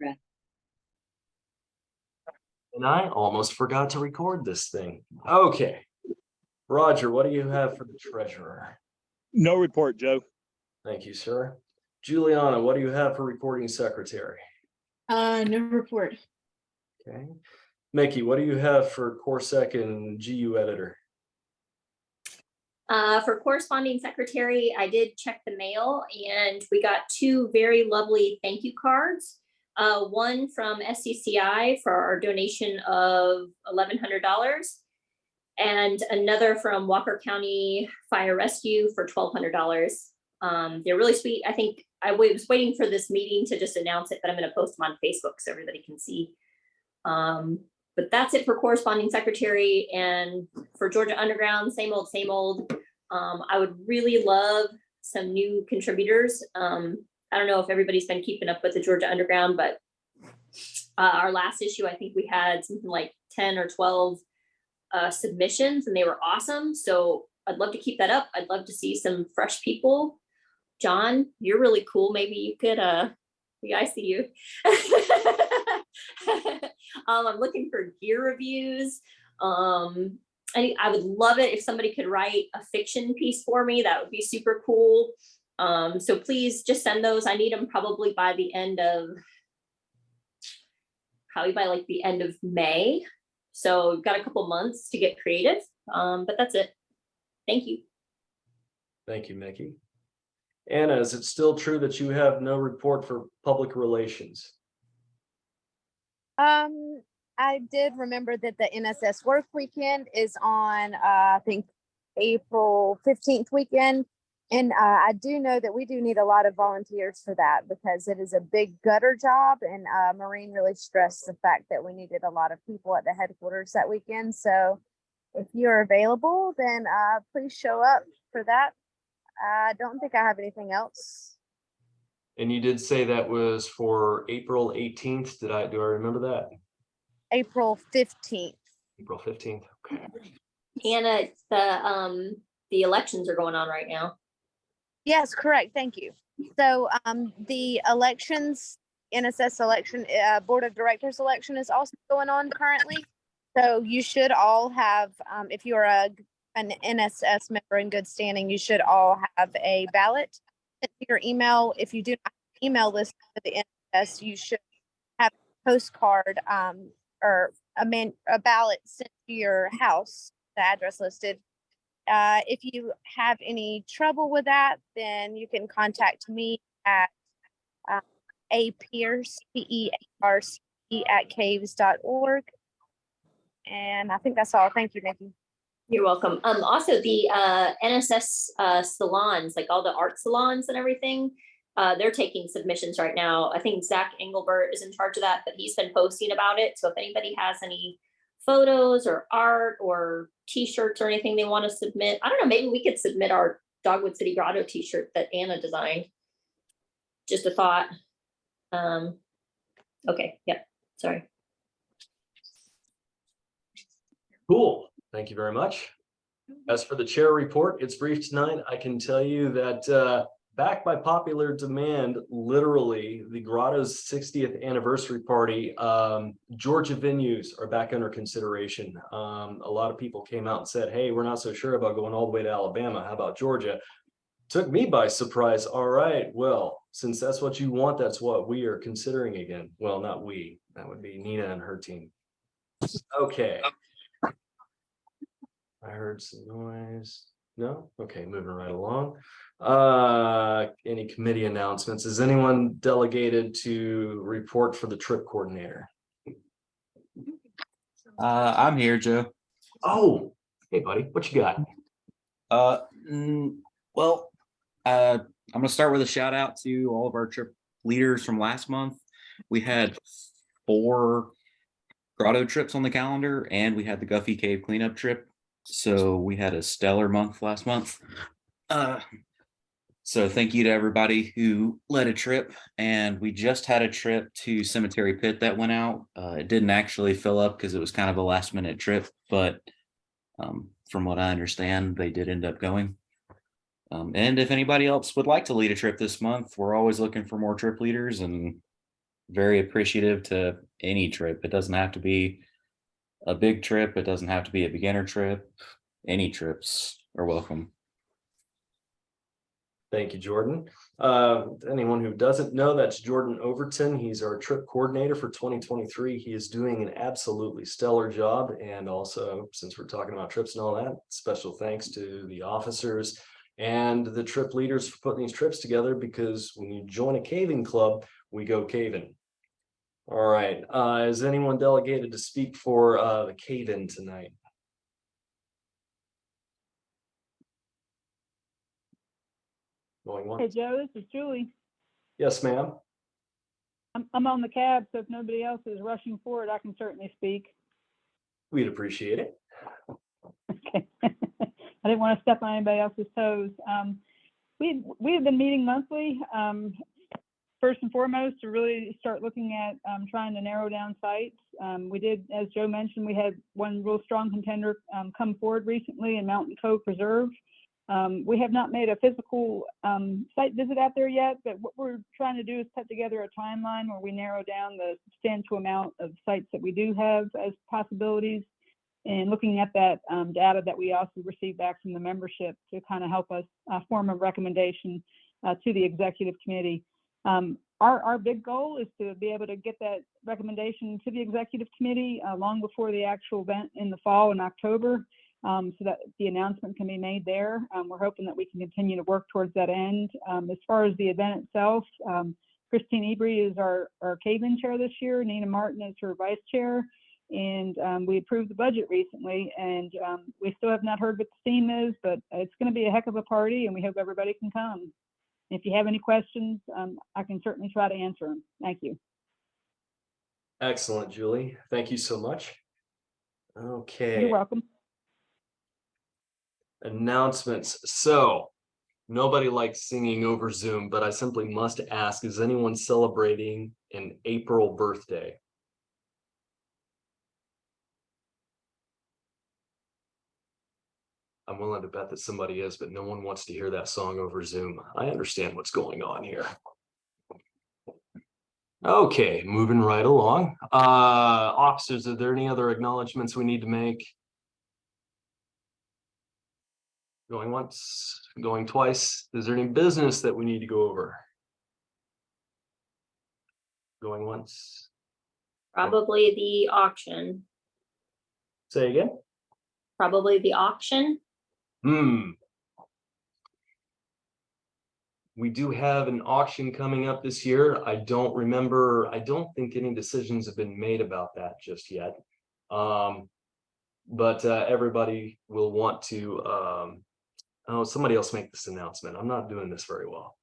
Right. And I almost forgot to record this thing. Okay. Roger, what do you have for the treasurer? No report, Joe. Thank you, sir. Juliana, what do you have for recording secretary? No report. Okay. Mickey, what do you have for Corsec and GU editor? For corresponding secretary, I did check the mail and we got two very lovely thank you cards. One from SCCI for our donation of $1,100 and another from Walker County Fire Rescue for $1,200. They're really sweet. I think I was waiting for this meeting to just announce it, but I'm going to post them on Facebook so everybody can see. But that's it for corresponding secretary. And for Georgia Underground, same old, same old. I would really love some new contributors. I don't know if everybody's been keeping up with the Georgia Underground, but our last issue, I think we had something like 10 or 12 submissions and they were awesome. So I'd love to keep that up. I'd love to see some fresh people. John, you're really cool. Maybe you could, yeah, I see you. I'm looking for gear reviews. I would love it if somebody could write a fiction piece for me. That would be super cool. So please just send those. I need them probably by the end of, like the end of May. So we've got a couple months to get creative, but that's it. Thank you. Thank you, Mickey. Anna, is it still true that you have no report for public relations? I did remember that the NSS work weekend is on, I think, April 15th weekend. And I do know that we do need a lot of volunteers for that because it is a big gutter job. And Maureen really stressed the fact that we needed a lot of people at the headquarters that weekend. So if you're available, then please show up for that. I don't think I have anything else. And you did say that was for April 18th. Do I remember that? April 15th. April 15th. Okay. Hannah, the elections are going on right now. Yes, correct. Thank you. So the elections, NSS election, board of directors election is also going on currently. So you should all have, if you're an NSS member in good standing, you should all have a ballot sent to your email. If you do not have an email list for the NSS, you should have a postcard or a ballot sent to your house, the address listed. If you have any trouble with that, then you can contact me at apierce, PEARC @caves.org. And I think that's all. Thank you, Nikki. You're welcome. Also the NSS salons, like all the art salons and everything, they're taking submissions right now. I think Zach Engelbert is in charge of that, but he's been posting about it. So if anybody has any photos or art or t-shirts or anything they want to submit, I don't know, maybe we could submit our Dogwood City Grotto t-shirt that Anna designed. Just a thought. Okay, yeah, sorry. Cool. Thank you very much. As for the chair report, it's brief tonight. I can tell you that backed by popular demand, literally the Grotto's 60th anniversary party, Georgia venues are back under consideration. A lot of people came out and said, hey, we're not so sure about going all the way to Alabama. How about Georgia? Took me by surprise. All right, well, since that's what you want, that's what we are considering again. Well, not we, that would be Nina and her team. Okay. I heard some noise. No? Okay, moving right along. Any committee announcements? Is anyone delegated to report for the trip coordinator? I'm here, Joe. Oh, hey buddy, what you got? Well, I'm gonna start with a shout out to all of our trip leaders from last month. We had 4 grotto trips on the calendar, and we had the Guffey Cave cleanup trip. So we had a stellar month last month. So thank you to everybody who led a trip. And we just had a trip to Cemetery Pit that went out. It didn't actually fill up because it was kind of a last minute trip, but from what I understand, they did end up going. And if anybody else would like to lead a trip this month, we're always looking for more trip leaders, and very appreciative to any trip. It doesn't have to be a big trip. It doesn't have to be a beginner trip. Any trips are welcome. Thank you, Jordan. Anyone who doesn't know, that's Jordan Overton. He's our trip coordinator for 2023. He is doing an absolutely stellar job. And also, since we're talking about trips and all that, special thanks to the officers and the trip leaders for putting these trips together, because when you join a caving club, we go caving. All right. Is anyone delegated to speak for the cave-in tonight? Going Hey, once? Joe, this is Julie. Yes, ma'am. I'm on the cab, so if nobody else is rushing forward, I can certainly speak. We'd appreciate it. Okay. I didn't want to step on anybody else's toes. We have been meeting monthly, first and foremost, to really start looking at trying to narrow down sites. We did, as Joe mentioned, we had one real strong contender come forward recently in Mountain Cove Preserve. We have not made a physical site visit out there yet, but what we're trying to do is put together a timeline where we narrow down the substantial amount of sites that we do have as possibilities, and looking at that data that we also receive back from the membership to kind of help us form a recommendation to the executive committee. Our big goal is to be able to get that recommendation to the executive committee long before the actual event in the fall in October, so that the announcement can be made there. We're hoping that we can continue to work towards that end. As far as the event itself, Christine Ebry is our cave-in chair this year. Nina Martin is her vice chair. And we approved the budget recently, and we still have not heard what the theme is, but it's going to be a heck of a party, and we hope everybody can come. If you have any questions, I can certainly try to answer them. Thank you. Excellent, Julie. Thank you so much. Okay. You're welcome. Announcements. So nobody likes singing over Zoom, but I simply must ask, is anyone celebrating an April birthday? I'm willing to bet that somebody is, but no one wants to hear that song over Zoom. I understand what's going on here. Okay, moving right along. Officers, are there any other acknowledgements we need to make? Going once, going twice. Is there any business that we need to go over? Going once. Probably the auction, Say again? probably the auction. We do have an auction coming up this year. I don't think any decisions have been made about that just yet. But everybody will want to, oh, somebody else make this announcement. I'm not doing this very well.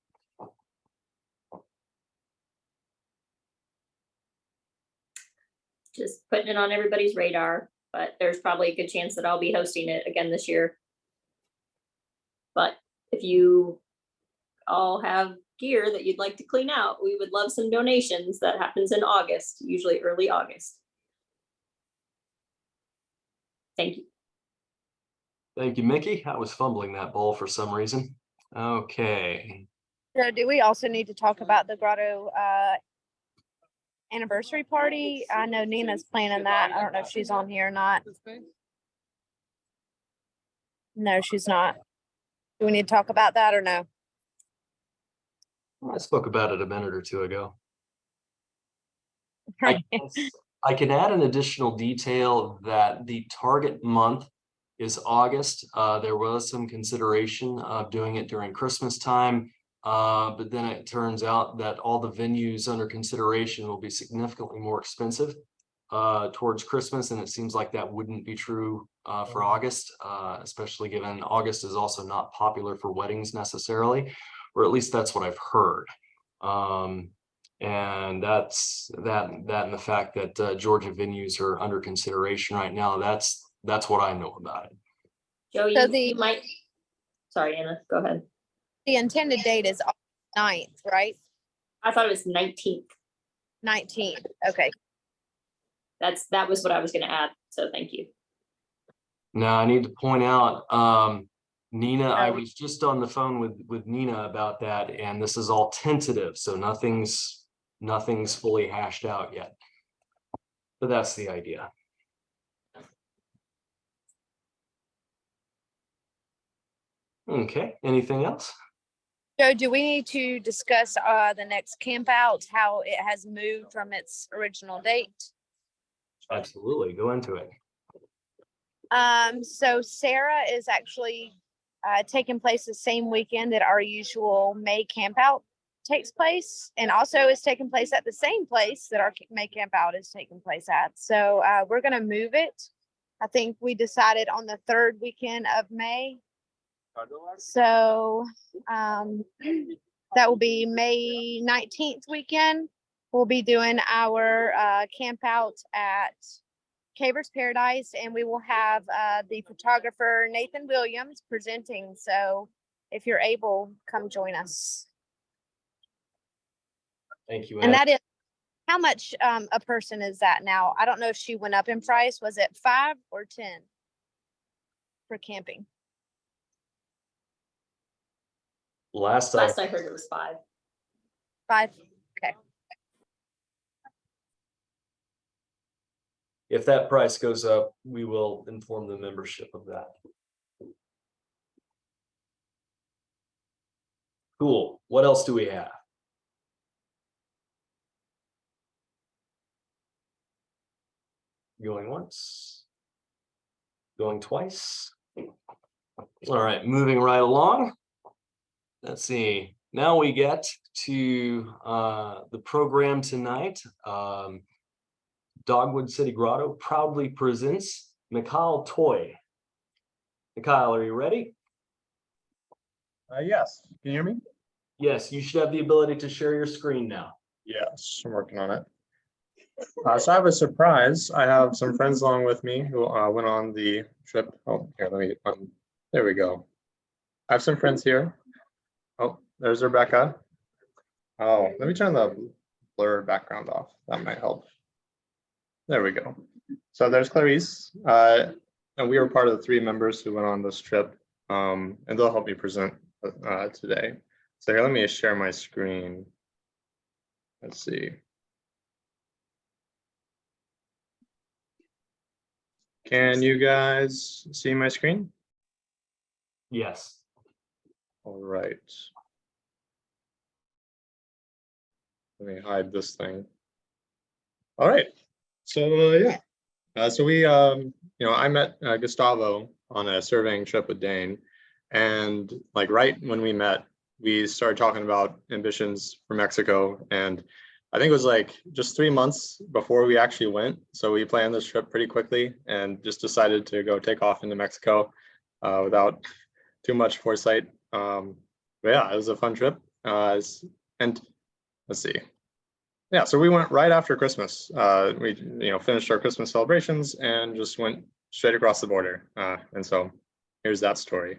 Just putting it on everybody's radar, but there's probably a good chance that I'll be hosting it again this year. But if you all have gear that you'd like to clean out, we would love some donations. That happens in August, usually early August. Thank you. Thank you, Mickey. I was fumbling that ball for some reason. Okay. So do we also need to talk about the Grotto anniversary party? I know Nina's planning that. I don't know if she's on here or not. No, she's not. Do we need to talk about that or no? I spoke about it a minute or two ago. I Right. guess I can add an additional detail that the target month is August. There was some consideration of doing it during Christmas time, but then it turns out that all the venues under consideration will be significantly more expensive towards Christmas, and it seems like that wouldn't be true for August, especially given August is also not popular for weddings necessarily, or at least that's what I've heard. And that's that and the fact that Georgia venues are under consideration right now. That's what I know about it. Joe, So you might, sorry, Anna, go ahead. The intended date is August 9th, right? I thought it was 19th. 19th. Okay. That was what I was gonna add, so thank you. Now I need to point out, Nina, I was just on the phone with Nina about that, and this is all tentative, so nothing's Nothing's fully hashed out yet. But that's the idea. Okay, anything else? So do we need to discuss the next camp out, how it has moved from its original date? Absolutely, go into it. So Sarah is actually taking place the same weekend that our usual May camp out takes place, and also is taking place at the same place that our May camp out is taking place at. So we're going to move it. I think we decided on the third weekend of May. So that will be May 19th weekend. We'll be doing our camp out at Caver's Paradise, and we will have the photographer Nathan Williams presenting. So if you're able, come join us. Thank you. And that is, how much a person is that now? I don't know if she went up in price. Was it 5 or 10 for camping? Last Last I heard it was 5. 5. Okay. If that price goes up, we will inform the membership of that. Cool. What else do we have? Going once. Going twice. All right, moving right along. Let's see. Now we get to the program tonight. Dogwood City Grotto proudly presents Mikael Toye. Mikael, are you ready? Yes, can you hear me? Yes, you should have the ability to share your screen now. Yes, I'm working on it. So I have a surprise. I have some friends along with me who went on the trip. Oh, here, let me, there we go. I have some friends here. Oh, there's Rebecca. Oh, let me turn the blur background off. That might help. There we go. So there's Clarice, and we were part of the 3 members who went on this trip, and they'll help me present today. So here, let me share my screen. Let's see. Can you guys see my screen? Yes. All right. Let me hide this thing. All right. So yeah. So we, I met Gustavo on a surveying trip with Dane, and like right when we met, we started talking about ambitions for Mexico, and I think it was like just 3 months before we actually went. So we planned this trip pretty quickly and just decided to go take off into Mexico without too much foresight. But yeah, it was a fun trip. And let's see. Yeah, so we went right after Christmas. We finished our Christmas celebrations and just went straight across the border. And so here's that story.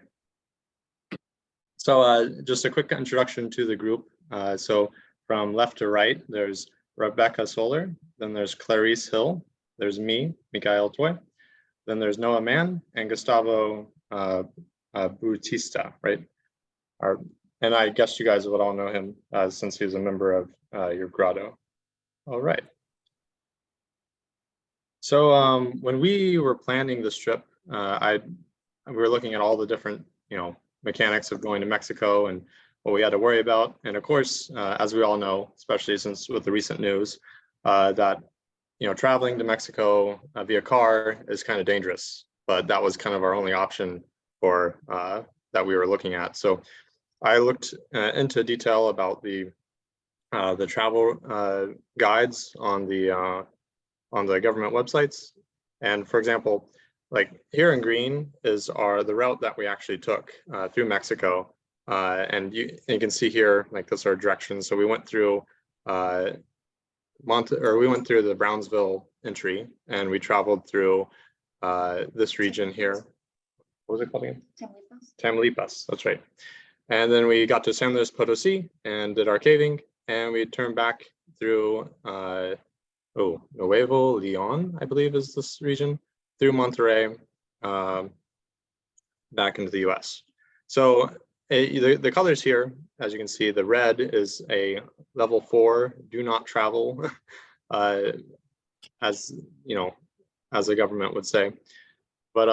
So just a quick introduction to the group. So from left to right, there's Rebecca Soler, then there's Clarice Hill, there's me, Mikael Toye, then there's Noah Mann and Gustavo Bautista, right? And I guess you guys would all know him since he was a member of your grotto. All right. So when we were planning this trip, we were looking at all the different, mechanics of going to Mexico and what we had to worry about. And of course, as we all know, especially since with the recent news, that traveling to Mexico via car is kind of dangerous. But that was kind of our only option for that we were looking at. So I looked into detail about the travel guides on the government websites. And for example, like here in green is the route that we actually took through Mexico. And you can see here, like those are directions. So we went through we went through the Brownsville entry, and we traveled through this region here. What was it called again? Tamaulipas, that's right. And then we got to San Luis Potosi and did our caving, and we turned back through Nuevo Leon, I believe is this region, through Monterrey, back into the US. So the colors here, as you can see, the red is a level 4, do not travel, as you know, as the government would say. But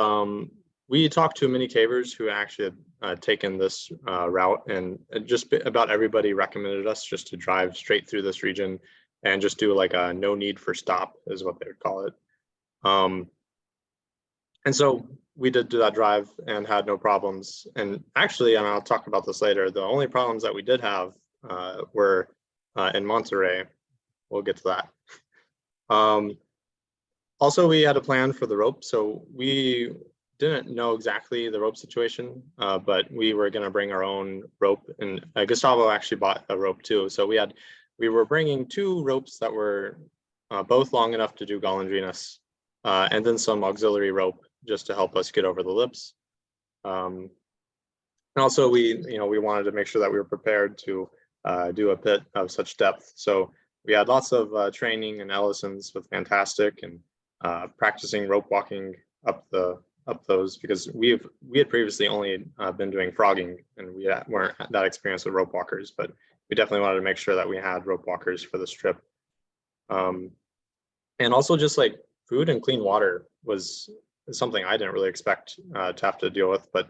we talked to many cavers who actually had taken this route, and just about everybody recommended us just to drive straight through this region and just do like a no need for stop is what they would call it. And so we did do that drive and had no problems. And actually, and I'll talk about this later, the only problems that we did have were in Monterey. We'll get to that. Also, we had a plan for the rope. So we didn't know exactly the rope situation, but we were going to bring our own rope. And Gustavo actually bought a rope too. So we were bringing 2 ropes that were both long enough to do golondrinas, and then some auxiliary rope just to help us get over the lips. And also we wanted to make sure that we were prepared to do a pit of such depth. So we had lots of training and lessons with Fantastic and practicing rope walking up those, because we had previously only been doing frogging, and we weren't that experienced with rope walkers, but we definitely wanted to make sure that we had rope walkers for this trip. And also just like food and clean water was something I didn't really expect to have to deal with, but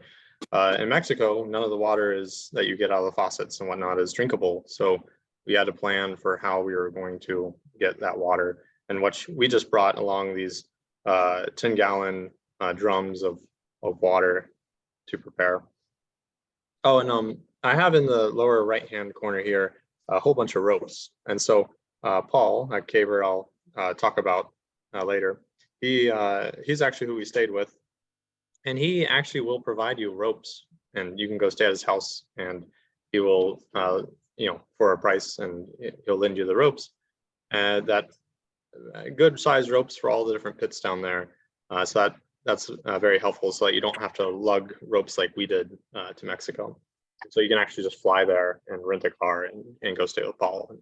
in Mexico, none of the water that you get out of the faucets and whatnot is drinkable. So we had a plan for how we were going to get that water, and what we just brought along these 10-gallon drums of water to prepare. Oh, and I have in the lower right-hand corner here a whole bunch of ropes. And so Paul, a caver I'll talk about later, he's actually who we stayed with, and he actually will provide you ropes, and you can go stay at his house, and he will, for a price, and he'll lend you the ropes. That good size ropes for all the different pits down there. So that's very helpful, so that you don't have to lug ropes like we did to Mexico. So you can actually just fly there and rent a car and go stay with Paul and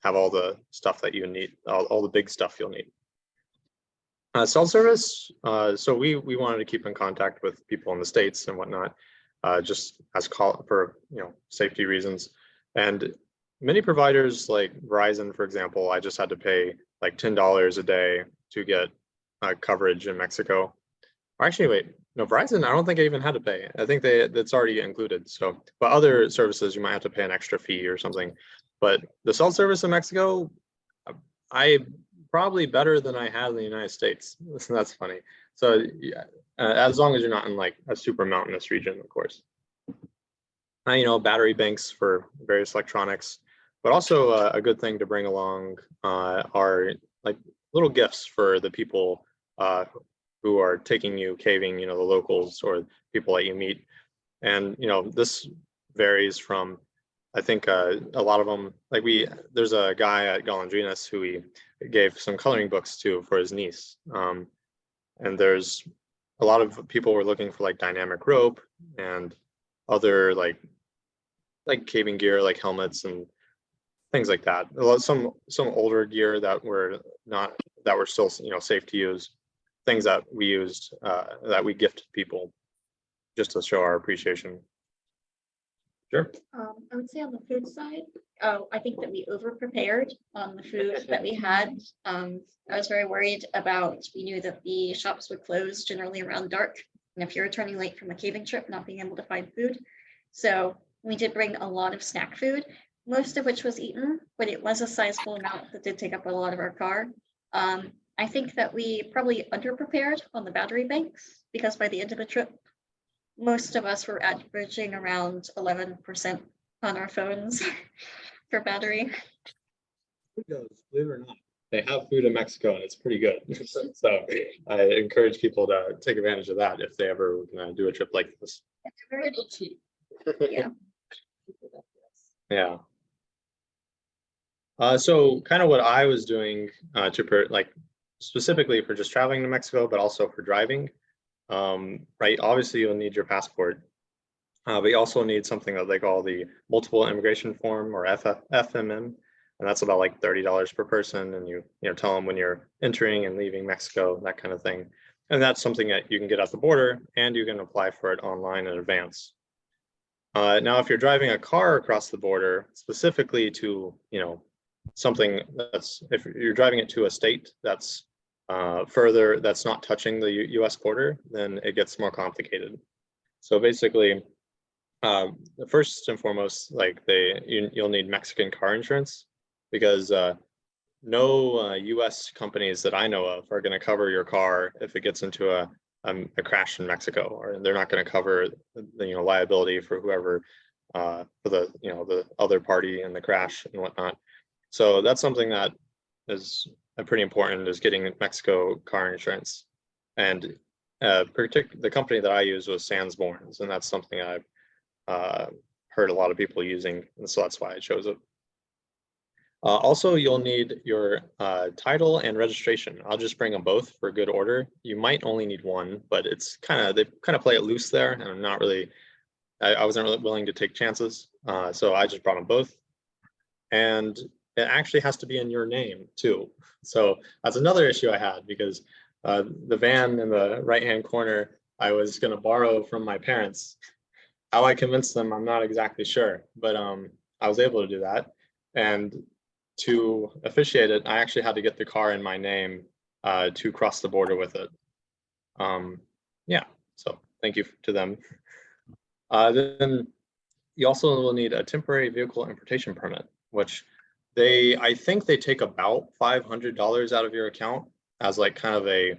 have all the stuff that you need, all the big stuff you'll need. Cell service. So we wanted to keep in contact with people in the States and whatnot, just as for safety reasons. And many providers like Verizon, for example, I just had to pay like $10 a day to get coverage in Mexico. Or actually, wait, no, Verizon, I don't think I even had to pay. I think that's already included. So, but other services, you might have to pay an extra fee or something. But the cell service in Mexico, I probably better than I had in the United States. That's funny. So yeah, as long as you're not in like a super mountainous region, of course. Battery banks for various electronics, but also a good thing to bring along are like little gifts for the people who are taking you caving, the locals or people that you meet. And, this varies from, I think a lot of them, like there's a guy at Golondrinas who we gave some coloring books to for his niece. And there's a lot of people were looking for like dynamic rope and other like caving gear, like helmets and things like that. Some older gear that were still, safe to use, things that we used, that we gifted people just to show our appreciation. Sure. I would say on the food side, I think that we over prepared on the food that we had. I was very worried we knew that the shops would close generally around dark, and if you're returning late from a caving trip, not being able to find food. So we did bring a lot of snack food, most of which was eaten, but it was a sizable amount that did take up a lot of our car. I think that we probably underprepared on the battery banks, because by the end of the trip, most of us were averaging around 11% on our phones for battery. Believe it or not, they have food in Mexico and it's pretty good. So I encourage people to take advantage of that if they ever do a trip like this. It's very cheap. Yeah. Yeah. So kind of what I was doing specifically for just traveling to Mexico, but also for driving, right? Obviously you'll need your passport, but you also need something that they call the multiple immigration form, or FMM. And that's about like $30 per person. And you tell them when you're entering and leaving Mexico, that kind of thing. And that's something that you can get at the border, and you can apply for it online in advance. Now, if you're driving a car across the border, specifically to, something that's, if you're driving it to a state that's further, that's not touching the US border, then it gets more complicated. So basically, first and foremost, like you'll need Mexican car insurance, because no US companies that I know of are going to cover your car if it gets into a crash in Mexico, or they're not going to cover the liability for whoever for the other party in the crash and whatnot. So that's something that is pretty important, is getting Mexico car insurance. And the company that I use was Sandsborns, and that's something I've heard a lot of people using, and so that's why I chose it. Also, you'll need your title and registration. I'll just bring them both for good order. You might only need one, but it's they kind of play it loose there, and I'm not really, I wasn't really willing to take chances, so I just brought them both. And it actually has to be in your name too. So that's another issue I had, because the van in the right-hand corner, I was going to borrow from my parents. How I convinced them, I'm not exactly sure, but I was able to do that. And to officiate it, I actually had to get the car in my name to cross the border with it. Yeah, so thank you to them. Then you also will need a temporary vehicle importation permit, which I think they take about $500 out of your account as like kind of a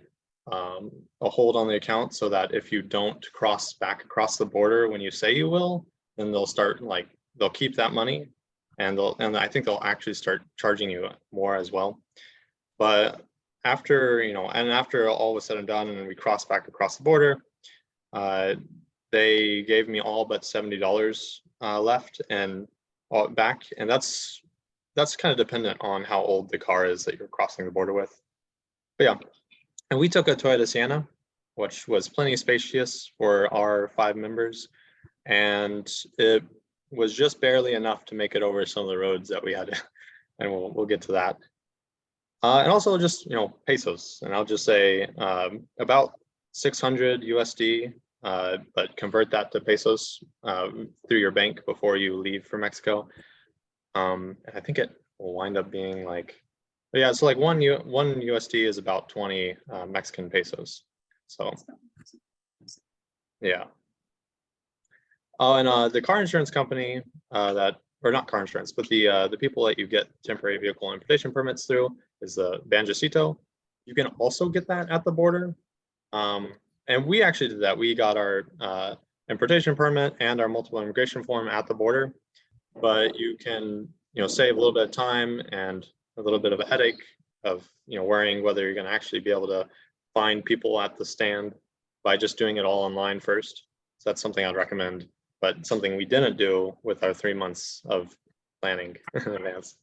hold on the account, so that if you don't cross back across the border when you say you will, then they'll start they'll keep that money, and I think they'll actually start charging you more as well. But after after all was said and done, and we crossed back across the border, they gave me all but $70 left and back, and that's kind of dependent on how old the car is that you're crossing the border with. But yeah, and we took a Toyota Sienna, which was plenty spacious for our 5 members, and it was just barely enough to make it over some of the roads that we had, and we'll get to that. And also just pesos, and I'll just say about 600 USD, but convert that to pesos through your bank before you leave for Mexico. And I think it will wind up being yeah, so one USD is about 20 Mexican pesos. So yeah. Oh, and the car insurance company or not car insurance, but the people that you get temporary vehicle importation permits through is the Banjacito. You can also get that at the border. And we actually did that. We got our importation permit and our multiple immigration form at the border, but you can save a little bit of time and a little bit of a headache of worrying whether you're going to actually be able to find people at the stand by just doing it all online first. So that's something I'd recommend, but something we didn't do with our 3 months of planning in advance.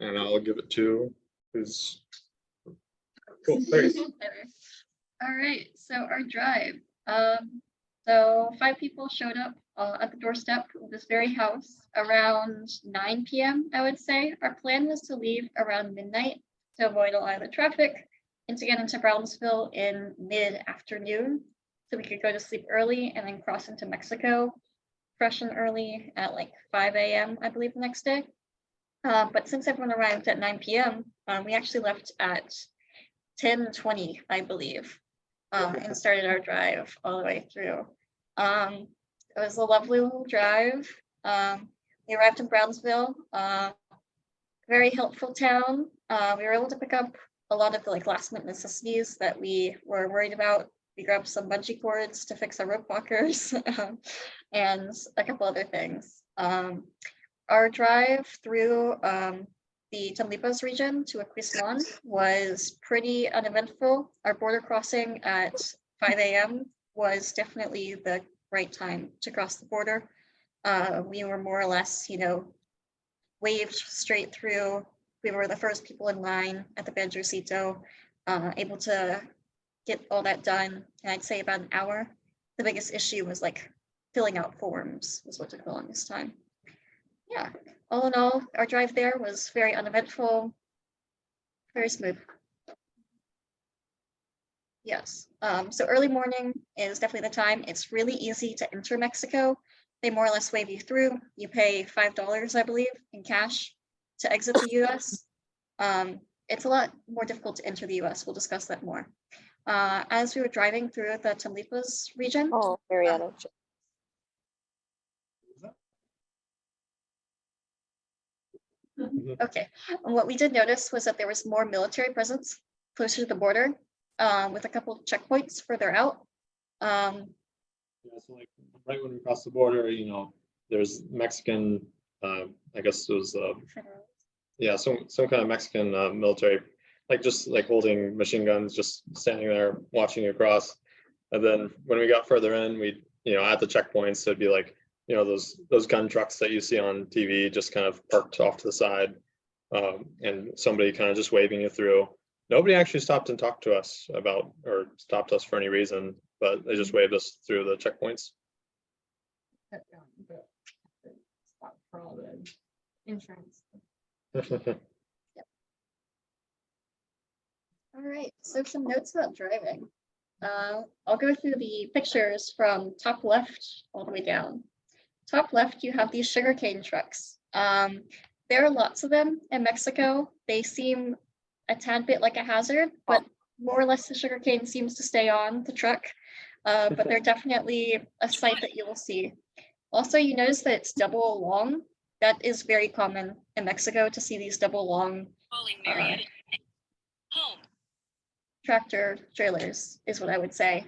And I'll give it to who's cool. Thanks. All right, so our drive. So 5 people showed up at the doorstep of this very house around 9 p.m. I would say. Our plan was to leave around midnight to avoid a lot of the traffic and to get into Brownsville in mid-afternoon, so we could go to sleep early and then cross into Mexico fresh and early at 5 a.m. I believe the next day. But since everyone arrived at 9 p.m., we actually left at 10:20, I believe, and started our drive all the way through. It was a lovely little drive. We arrived in Brownsville, very helpful town. We were able to pick up a lot of the last minute necessities that we were worried about. We grabbed some bungee cords to fix our rope walkers and a couple other things. Our drive through the Tamaulipas region to Aquislan was pretty uneventful. Our border crossing at 5 a.m. was definitely the right time to cross the border. We were more or less, waved straight through. We were the first people in line at the Banjacito, able to get all that done in I'd say about an hour. The biggest issue was filling out forms was what took the longest time. Yeah, all in all, our drive there was very uneventful, very smooth. Yes, so early morning is definitely the time. It's really easy to enter Mexico. They more or less wave you through. You pay $5, I believe, in cash to exit the US. It's a lot more difficult to enter the US. We'll discuss that more. As we were driving through the Tamaulipas region, Oh, Marietta. okay, and what we did notice was that there was more military presence closer to the border, with a couple of checkpoints further out. Yeah, so like right when we cross the border, there's Mexican, I guess it was, yeah, some kind of Mexican military, like just like holding machine guns, just standing there watching you cross. And then when we got further in, we, at the checkpoints, it'd be like, those gun trucks that you see on TV just kind of parked off to the side, and somebody kind of just waving you through. Nobody actually stopped and talked to us about, or stopped us for any reason, but they just waved us through the checkpoints. Stop for all the insurance. All right, so some notes about driving. I'll go through the pictures from top left all the way down. Top left, you have these sugarcane trucks. There are lots of them in Mexico. They seem a tad bit like a hazard, but more or less the sugarcane seems to stay on the truck. But they're definitely a sight that you will see. Also, you notice that it's double long. That is very common in Mexico to see these double long tractor trailers, is what I would say.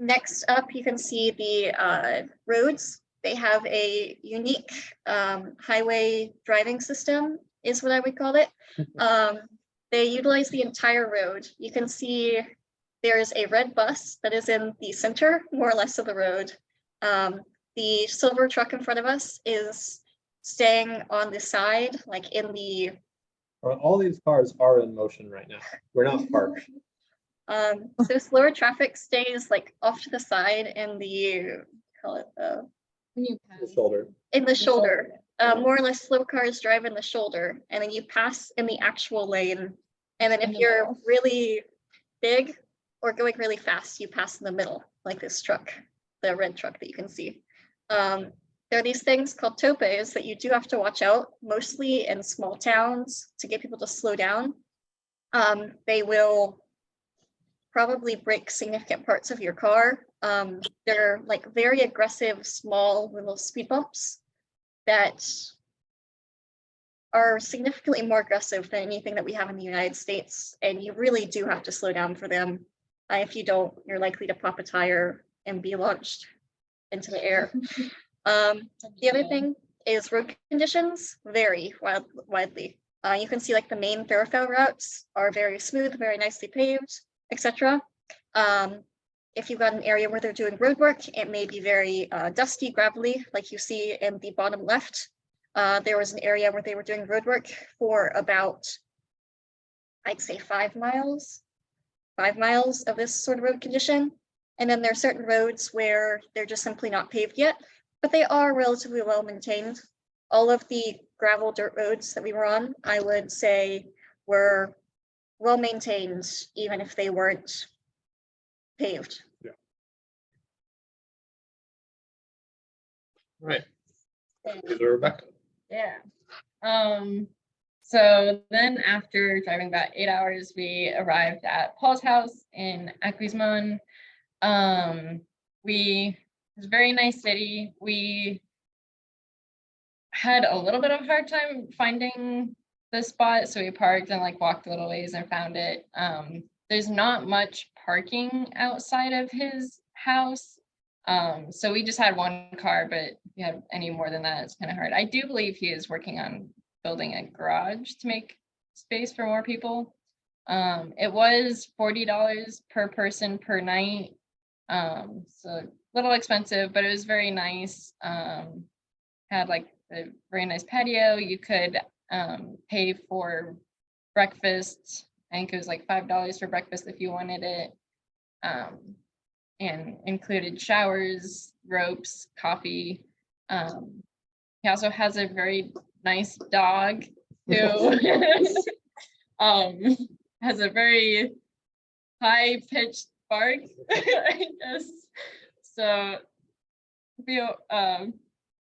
Next up, you can see the roads. They have a unique highway driving system, is what I would call it. They utilize the entire road. You can see there's a red bus that is in the center, more or less, of the road. The silver truck in front of us is staying on the side, like in the... All these cars are in motion right now. We're not parked. So slower traffic stays like off to the side in the, call it the Shoulder. in the shoulder. More or less, slow cars drive in the shoulder, and then you pass in the actual lane. And then if you're really big or going really fast, you pass in the middle, like this truck, the red truck that you can see. There are these things called topes that you do have to watch out, mostly in small towns, to get people to slow down. They will probably break significant parts of your car. They're like very aggressive, small little speed bumps that are significantly more aggressive than anything that we have in the United States. And you really do have to slow down for them. If you don't, you're likely to pop a tire and be launched into the air. The other thing is road conditions vary widely. You can see like the main thoroughfare routes are very smooth, very nicely paved, etc. If you've got an area where they're doing road work, it may be very dusty, gravelly, like you see in the bottom left. There was an area where they were doing road work for about, I'd say 5 miles of this sort of road condition. And then there are certain roads where they're just simply not paved yet, but they are relatively well maintained. All of the gravel dirt roads that we were on, I would say, were well maintained, even if they weren't paved. Yeah. Right. Rebecca. Yeah. So then after driving about 8 hours, we arrived at Paul's house in Aquismon. It was a very nice city. We had a little bit of a hard time finding the spot, so we parked and like walked a little ways and found it. There's not much parking outside of his house. So we just had one car, but if you have any more than that, it's kind of hard. I do believe he is working on building a garage to make space for more people. It was $40 per person per night. So a little expensive, but it was very nice. Had like a very nice patio. You could pay for breakfast. I think it was like $5 for breakfast if you wanted it. And included showers, ropes, coffee. He also has a very nice dog who has a very high pitched bark, I guess. So be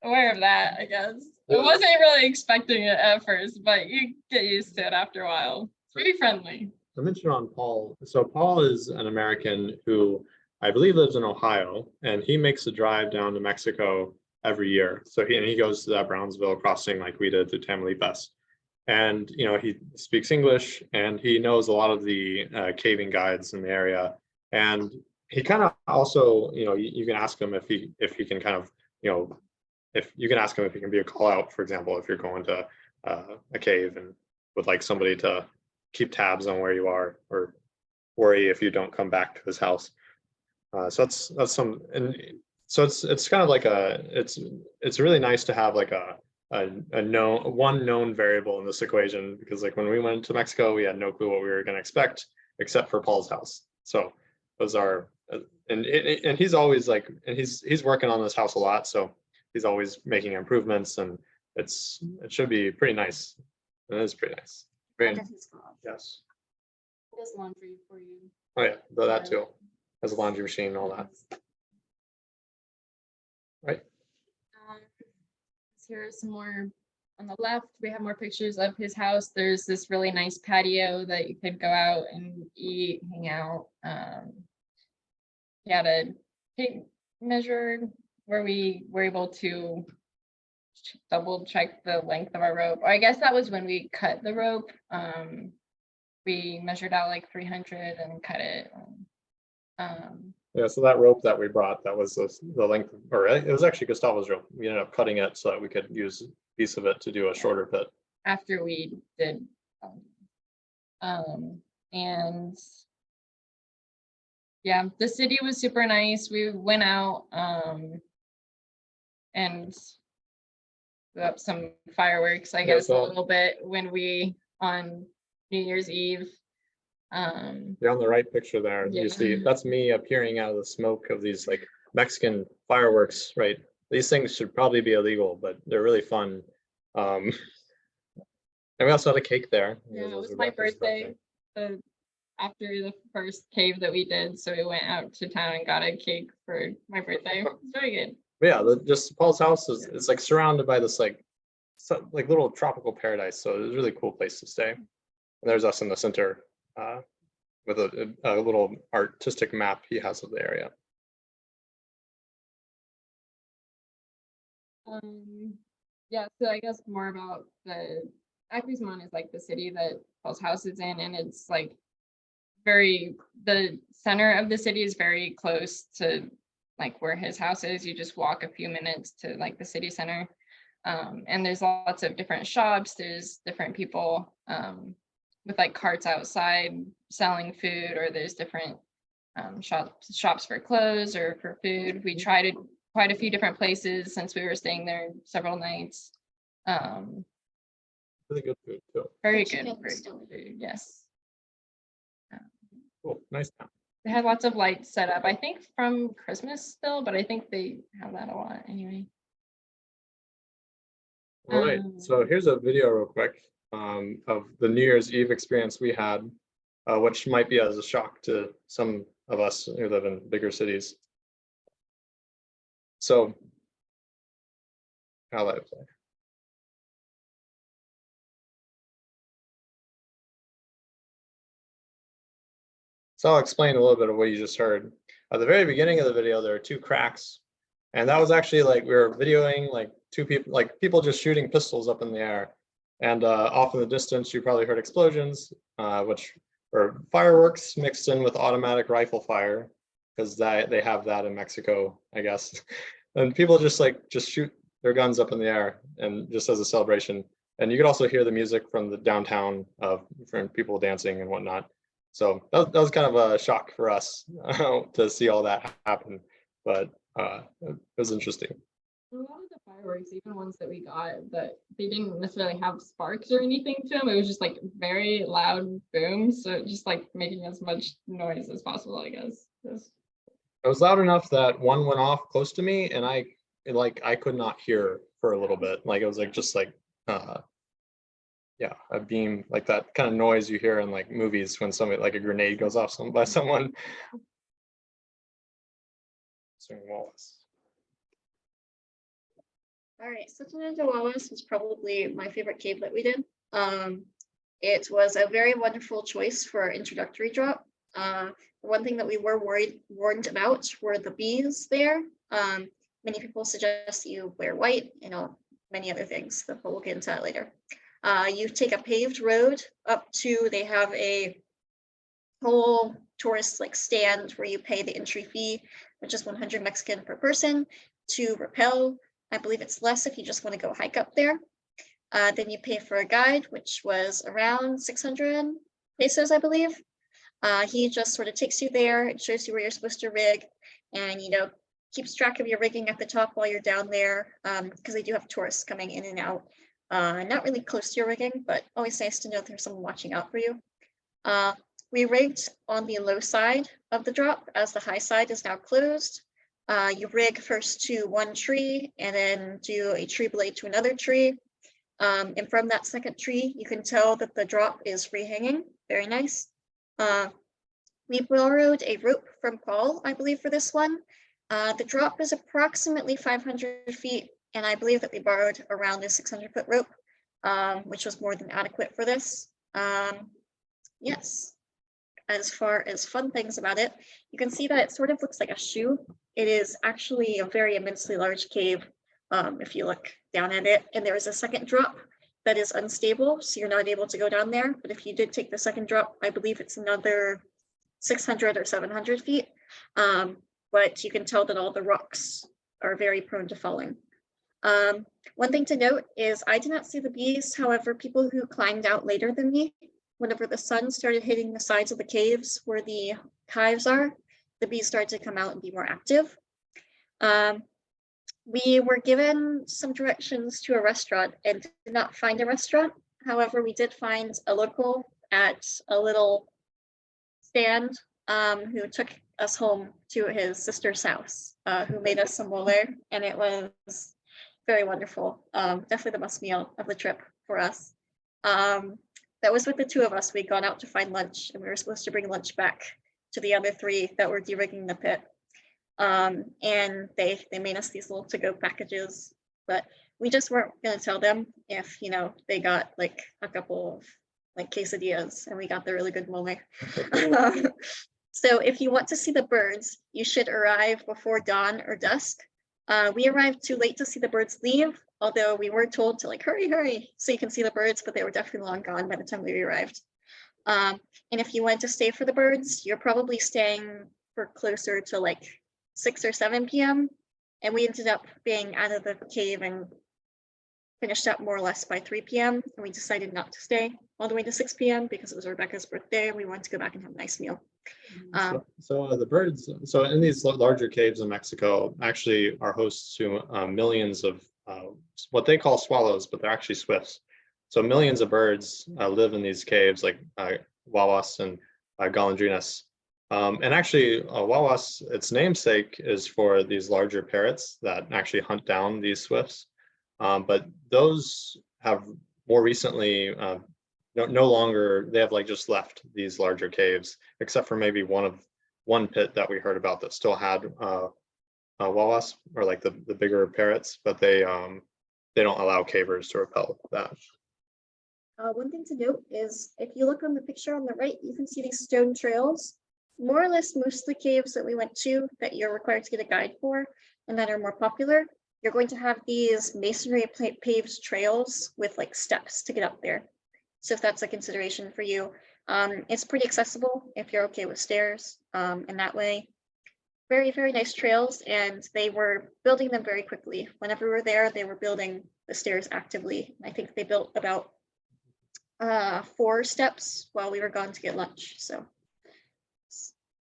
aware of that, I guess. I wasn't really expecting it at first, but you get used to it after a while. It's pretty friendly. I mentioned on Paul. So Paul is an American who I believe lives in Ohio, and he makes a drive down to Mexico every year. So he goes to that Brownsville crossing like we did through Tamaulipas. And he speaks English, and he knows a lot of the caving guides in the area. And he kind of also, you can ask him if he can kind of, if you can ask him if he can be a call out, for example, if you're going to a cave and would like somebody to keep tabs on where you are, or worry if you don't come back to his house. So that's some, and so it's kind of like it's really nice to have like a known variable in this equation, because like when we went to Mexico, we had no clue what we were going to expect except for Paul's house. So those are, and he's always like, and he's working on this house a lot, so he's always making improvements, and it should be pretty nice. It is pretty nice. Yes. Does laundry for you. Oh yeah, that too. Has a laundry machine and all that. Right. Here are some more on the left. We have more pictures of his house. There's this really nice patio that you could go out and eat, hang out. He had a tape measure where we were able to double check the length of our rope. Or I guess that was when we cut the rope. We measured out like 300 and cut it. Yeah, so that rope that we brought, that was the length, or it was actually Gustavo's rope. We ended up cutting it so that we could use a piece of it to do a shorter pit. After we did. And yeah, the city was super nice. We went out and blew up some fireworks, I guess, a little bit when we on New Year's Eve. Yeah, on the right picture there, you see that's me appearing out of the smoke of these like Mexican fireworks, right? These things should probably be illegal, but they're really fun. And we also had a cake there. Yeah, it was my birthday. After the first cave that we did, so we went out to town and got a cake for my birthday. It's very good. But yeah, just Paul's house is like surrounded by this like little tropical paradise, so it's a really cool place to stay. And there's us in the center. With a little artistic map he has of the area. Yeah, so I guess more about Aquismon is like the city that Paul's house is in, and it's like the center of the city is very close to like where his house is. You just walk a few minutes to like the city center. And there's lots of different shops, there's different people with like carts outside selling food, or there's different shops for clothes or for food. We tried quite a few different places since we were staying there several nights. Really good food too. Very good food, yes. Cool, nice town. They had lots of lights set up, I think from Christmas still, but I think they have that a lot anyway. All right, so here's a video real quick of the New Year's Eve experience we had, which might be as a shock to some of us who live in bigger cities. So, I'll let it play. So I'll explain a little bit of what you just heard. At the very beginning of the video, there are two cracks. And that was actually like, we were videoing like two people, like people just shooting pistols up in the air. And off in the distance, you probably heard explosions, which were fireworks mixed in with automatic rifle fire, because they have that in Mexico, I guess. And people just shoot their guns up in the air and just as a celebration. And you could also hear the music from the downtown from people dancing and whatnot. So that was kind of a shock for us to see all that happen, but it was interesting. A lot of the fireworks, even ones that we got, that they didn't necessarily have sparks or anything to them. It was just like very loud booms, so just like making as much noise as possible, I guess. It was loud enough that one went off close to me, and I could not hear for a little bit. Like it was like just like yeah, a beam, like that kind of noise you hear in like movies when somebody, like a grenade goes off by someone. Swinging walls. All right, Sitting into Wallace was probably my favorite cave that we did. It was a very wonderful choice for our introductory drop. One thing that we were warned about were the bees there. Many people suggest you wear white, many other things, but we'll get into that later. You take a paved road up to, they have a whole tourist like stand where you pay the entry fee, which is 100 Mexican per person to rappel. I believe it's less if you just want to go hike up there. Then you pay for a guide, which was around 600 pesos, I believe. He just sort of takes you there and shows you where you're supposed to rig, and keeps track of your rigging at the top while you're down there, because they do have tourists coming in and out. Not really close to your rigging, but always nice to know there's someone watching out for you. We rigged on the low side of the drop, as the high side is now closed. You rig first to one tree and then do a tree blade to another tree. And from that second tree, you can tell that the drop is free hanging. Very nice. We borrowed a rope from Paul, I believe, for this one. The drop is approximately 500 feet, and I believe that we borrowed around a 600-foot rope, which was more than adequate for this. Yes. As far as fun things about it, you can see that it sort of looks like a shoe. It is actually a very immensely large cave, if you look down at it. And there is a second drop that is unstable, so you're not able to go down there. But if you did take the second drop, I believe it's another 600 or 700 feet. But you can tell that all the rocks are very prone to falling. One thing to note is I did not see the bees. However, people who climbed out later than me, whenever the sun started hitting the sides of the caves where the hives are, the bees started to come out and be more active. We were given some directions to a restaurant and did not find a restaurant. However, we did find a local at a little stand who took us home to his sister's house, who made us some mole, and it was very wonderful. Definitely the best meal of the trip for us. That was with the two of us. We'd gone out to find lunch, and we were supposed to bring lunch back to the other three that were de-rigging the pit. And they made us these little to-go packages, but we just weren't going to tell them if they got like a couple of like quesadillas, and we got the really good mole. So if you want to see the birds, you should arrive before dawn or dusk. We arrived too late to see the birds leave, although we were told to like hurry so you can see the birds, but they were definitely long gone by the time we arrived. And if you wanted to stay for the birds, you're probably staying for closer to like 6 or 7 p.m. And we ended up being out of the cave and finished up more or less by 3 p.m. And we decided not to stay all the way to 6 p.m. because it was Rebecca's birthday. We wanted to go back and have a nice meal. So the birds, so in these larger caves in Mexico, actually are hosts to millions of what they call swallows, but they're actually swifts. So millions of birds live in these caves, like wawas and golondrinas. And actually, wawas, its namesake is for these larger parrots that actually hunt down these swifts. But those have more recently no longer, they have like just left these larger caves, except for maybe one pit that we heard about that still had wawas, or like the bigger parrots, but they don't allow cavers to repel that. One thing to note is if you look on the picture on the right, you can see these stone trails. More or less most of the caves that we went to that you're required to get a guide for and that are more popular, you're going to have these masonry paved trails with like steps to get up there. So if that's a consideration for you, it's pretty accessible if you're okay with stairs in that way. Very, very nice trails, and they were building them very quickly. Whenever we were there, they were building the stairs actively. I think they built about 4 steps while we were gone to get lunch. So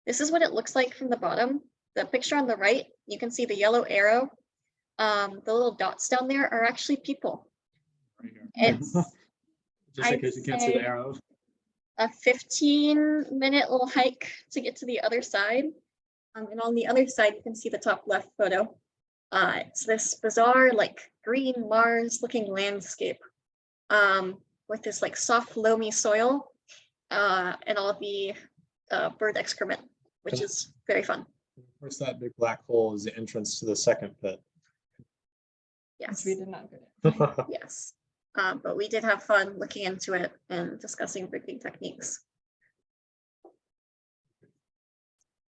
this is what it looks like from the bottom. The picture on the right, you can see the yellow arrow. The little dots down there are actually people. It's Just in case you can't see the arrow. A 15-minute little hike to get to the other side. And on the other side, you can see the top left photo. It's this bizarre, like green Mars looking landscape. with this like soft loamy soil and all the bird excrement, which is very fun. Of course, that big black hole is the entrance to the second pit. Yes, We did not go there. yes. But we did have fun looking into it and discussing breathing techniques.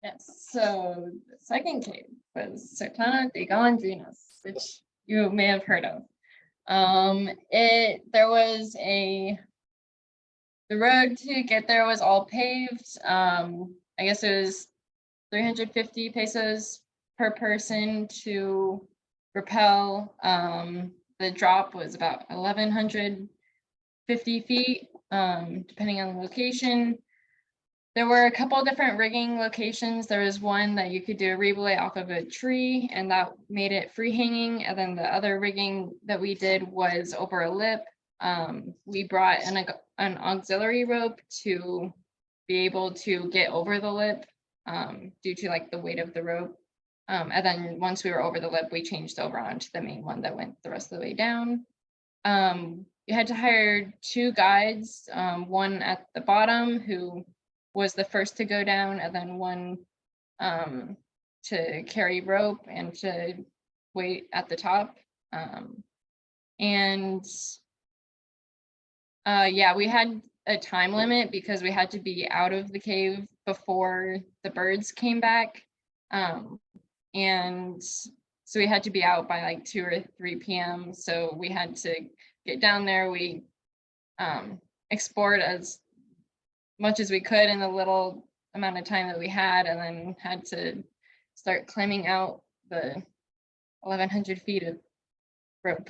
Yes, so the second cave was Sertana de Golondrinas, which you may have heard of. There was the road to get there was all paved. I guess it was 350 pesos per person to rappel. The drop was about 1,150 feet, depending on the location. There were a couple of different rigging locations. There was one that you could do a relay off of a tree, and that made it free hanging. And then the other rigging that we did was over a lip. We brought an auxiliary rope to be able to get over the lip due to like the weight of the rope. And then once we were over the lip, we changed over onto the main one that went the rest of the way down. You had to hire 2 guides, one at the bottom who was the first to go down, and then one to carry rope and to wait at the top. Yeah, we had a time limit because we had to be out of the cave before the birds came back. And so we had to be out by like 2 or 3 p.m. So we had to get down there. We explored as much as we could in the little amount of time that we had, and then had to start climbing out the 1,100 feet of rope.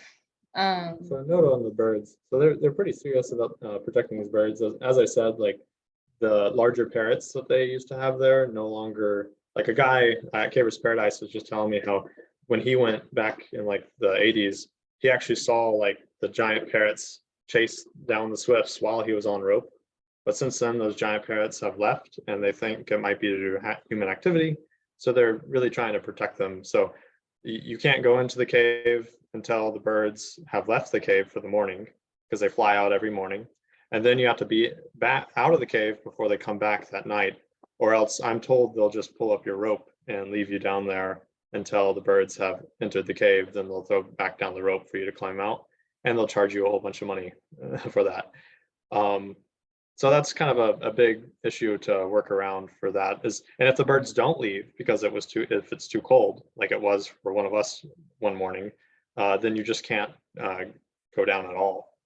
So a note on the birds. So they're pretty serious about protecting these birds. As I said, like the larger parrots that they used to have there no longer. Like a guy at Caver's Paradise was just telling me how when he went back in like the 80s, he actually saw like the giant parrots chase down the swifts while he was on rope. But since then, those giant parrots have left, and they think it might be due to human activity. So they're really trying to protect them. So you can't go into the cave until the birds have left the cave for the morning, because they fly out every morning. And then you have to be back out of the cave before they come back that night, or else I'm told they'll just pull up your rope and leave you down there until the birds have entered the cave. Then they'll throw back down the rope for you to climb out, and they'll charge you a whole bunch of money for that. So that's kind of a big issue to work around for that is, and if the birds don't leave because if it's too cold, like it was for one of us one morning, then you just can't go down at all.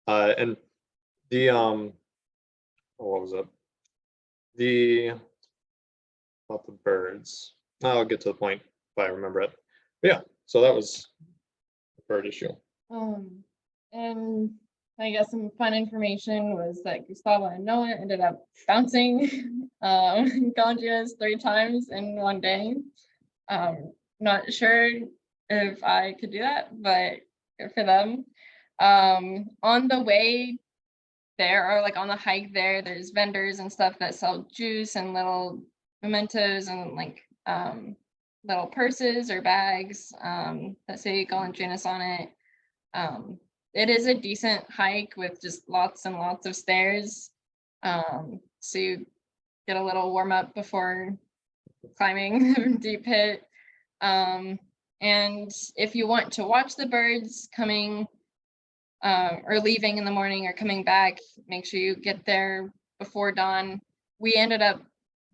And the what was it? About the birds. I'll get to the point if I remember it. But yeah, so that was the bird issue. And I guess some fun information was that Gustavo and Noah ended up bouncing Golondrinas 3 times in one day. Not sure if I could do that, but good for them. On the way there, or like on the hike there, there's vendors and stuff that sell juice and little mementos and like little purses or bags that say Golondrinas on it. It is a decent hike with just lots and lots of stairs. So you get a little warm up before climbing the deep pit. And if you want to watch the birds coming or leaving in the morning or coming back, make sure you get there before dawn. We ended up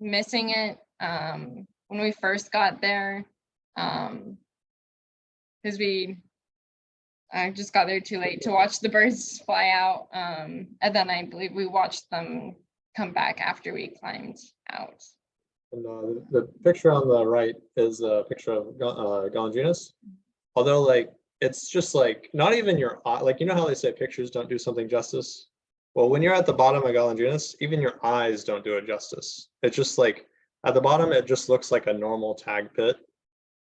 missing it when we first got there because I just got there too late to watch the birds fly out. And then I believe we watched them come back after we climbed out. And the picture on the right is a picture of Golondrinas. Although like, it's just like, not even your eye, like, you know how they say pictures don't do something justice? Well, when you're at the bottom of Golondrinas, even your eyes don't do it justice. It's just like, at the bottom, it just looks like a normal tag pit.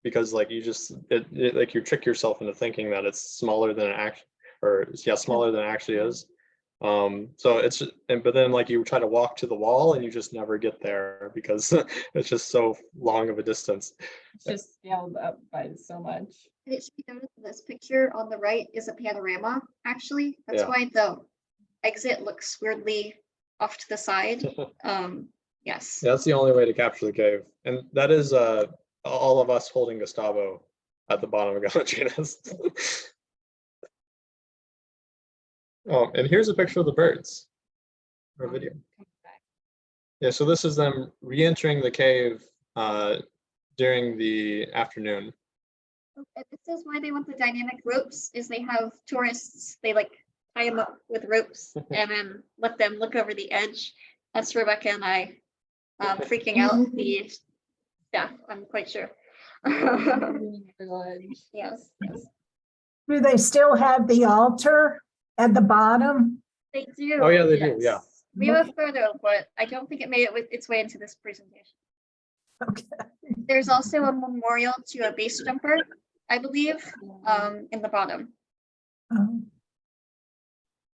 Because like you just like you trick yourself into thinking that it's smaller than it actually, or yeah, smaller than it actually is. So it's but then like you try to walk to the wall and you just never get there because it's just so long of a distance. It's just scaled up by so much. It should be noted that this picture on the right is a panorama, actually. That's Yeah. why the exit looks weirdly off to the side. Yes. Yeah, that's the only way to capture the cave. And that is all of us holding Gustavo at the bottom of Galachinas. Oh, and here's a picture of the birds. Or video. Yeah, so this is them re-entering the cave during the afternoon. This is why they want the dynamic ropes, is they have tourists, they like tie them up with ropes and then let them look over the edge. That's Rebecca and I freaking out the staff, I'm quite sure. Yes, yes, Do they still have the altar at the bottom? they do. Oh, yeah, they do, yeah. We have a photo, but I don't think it made it with its way into this presentation. Okay. There's also a memorial to a base jumper, I believe, in the bottom. Um,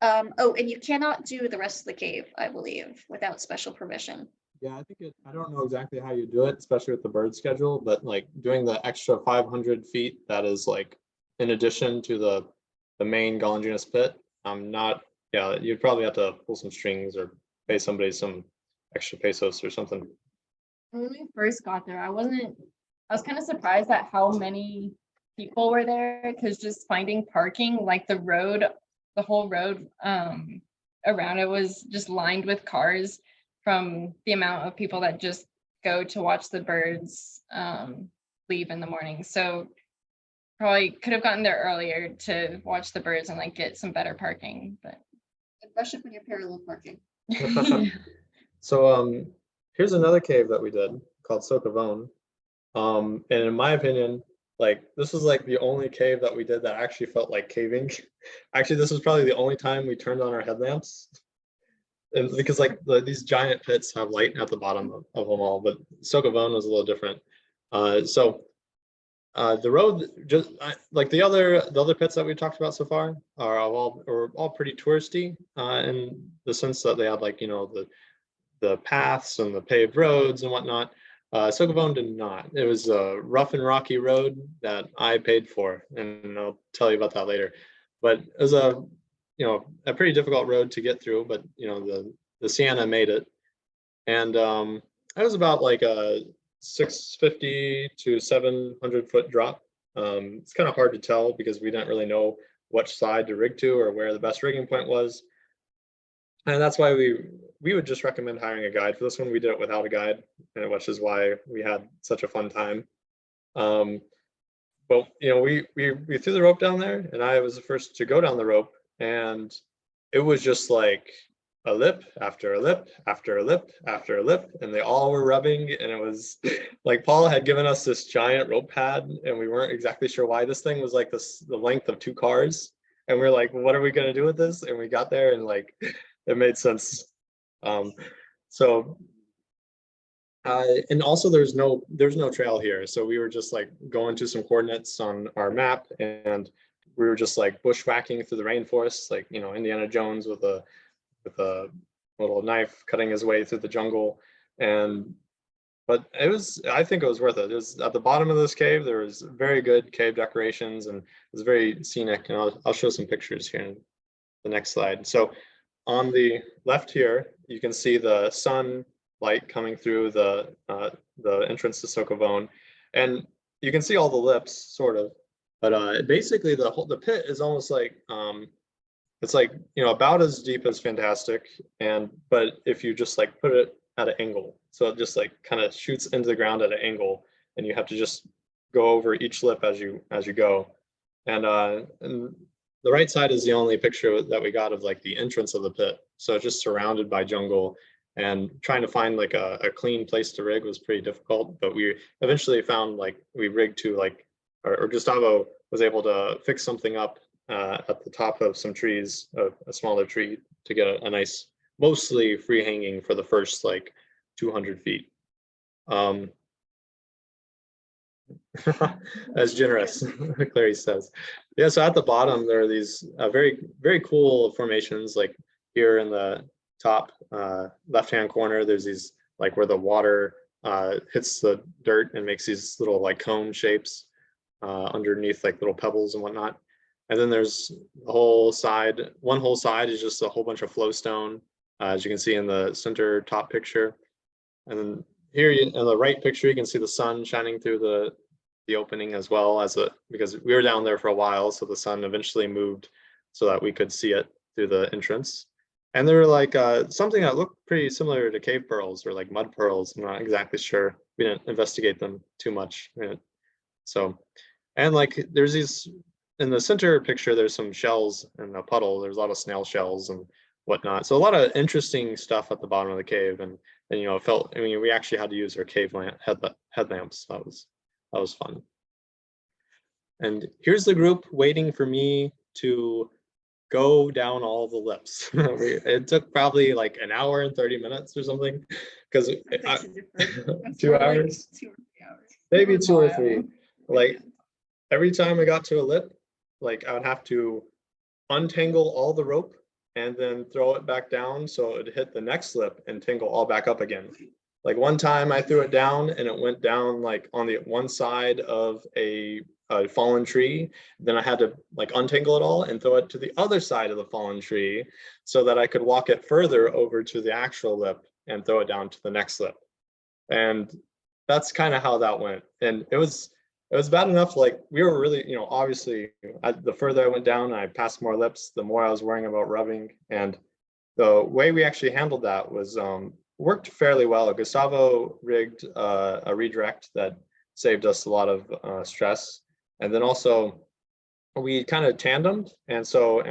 Oh, and you cannot do the rest of the cave, I believe, without special permission. Yeah, I don't know exactly how you do it, especially with the bird schedule, but like doing the extra 500 feet, that is like in addition to the main Galanginas pit. I'm not, yeah, you'd probably have to pull some strings or pay somebody some extra pesos or something. When we first got there, I was kind of surprised at how many people were there, because just finding parking, like the whole road around it was just lined with cars from the amount of people that just go to watch the birds leave in the morning. So probably could have gotten there earlier to watch the birds and like get some better parking, but Especially when you're parallel parking. So here's another cave that we did called Socavone. And in my opinion, like this was like the only cave that we did that actually felt like caving. Actually, this was probably the only time we turned on our headlamps. And because like these giant pits have light at the bottom of them all, but Socavone was a little different. The road just like the other pits that we talked about so far are all pretty touristy in the sense that they have like, you know, the paths and the paved roads and whatnot. Socavone did not. It was a rough and rocky road that I paid for, and I'll tell you about that later. But it was a pretty difficult road to get through, but you know the Sienna made it, and it was about like a 650 to 700 foot drop. It's kind of hard to tell because we didn't really know which side to rig to or where the best rigging point was. And that's why we would just recommend hiring a guide for this one. We did it without a guide, which is why we had such a fun time. But you know, we threw the rope down there, and I was the first to go down the rope, and it was just like a lip after a lip after a lip after a lip, and they all were rubbing, and it was like Paul had given us this giant rope pad, and we weren't exactly sure why this thing was like the length of 2 cars, and we were like, what are we gonna do with this? And we got there, and like it made sense. And also there's no trail here, so we were just like going to some coordinates on our map, and we were just like bushwhacking through the rainforest, like, you know, Indiana Jones with a little knife cutting his way through the jungle. But I think it was worth it. It was at the bottom of this cave. There was very good cave decorations, and it was very scenic. And I'll show some pictures here in the next slide. So on the left here, you can see the sun light coming through the entrance to Socavone, and you can see all the lips sort of. But basically the pit is almost like it's like, you know, about as deep as Fantastic, but if you just like put it at an angle, so it just like kind of shoots into the ground at an angle, and you have to just go over each lip as you go. And the right side is the only picture that we got of like the entrance of the pit, so it's just surrounded by jungle, and trying to find like a clean place to rig was pretty difficult. But we eventually found like we rigged to like, or Gustavo was able to fix something up at the top of some trees, a smaller tree, to get a nice, mostly free hanging for the first like 200 feet. That's generous, Clarice says. Yeah, so at the bottom there are these very, very cool formations. Like here in the top left-hand corner, there's these like where the water hits the dirt and makes these little like cone shapes underneath like little pebbles and whatnot. And then there's the whole side, one whole side is just a whole bunch of flowstone, as you can see in the center top picture. And then here in the right picture, you can see the sun shining through the opening as well as because we were down there for a while, so the sun eventually moved so that we could see it through the entrance. And they were like something that looked pretty similar to cave pearls or like mud pearls. I'm not exactly sure. We didn't investigate them too much. So, and like there's these, in the center picture, there's some shells in a puddle. There's a lot of snail shells and whatnot. So a lot of interesting stuff at the bottom of the cave. And you know, I mean, we actually had to use our cave headlamps. That was fun. And here's the group waiting for me to go down all the lips. It took probably like an hour and 30 minutes or something, because 2 hours, 2 or 3 hours. maybe 2 or 3. Like every time I got to a lip, like I would have to untangle all the rope and then throw it back down so it would hit the next lip and tangle all back up again. Like one time I threw it down and it went down like on the one side of a fallen tree. Then I had to like untangle it all and throw it to the other side of the fallen tree so that I could walk it further over to the actual lip and throw it down to the next lip. And that's kind of how that went. And it was bad enough. Like we were really, you know, obviously the further I went down, I passed more lips, the more I was worrying about rubbing. And the way we actually handled that was worked fairly well. Gustavo rigged a redirect that saved us a lot of stress. And then also we kind of tandemed. And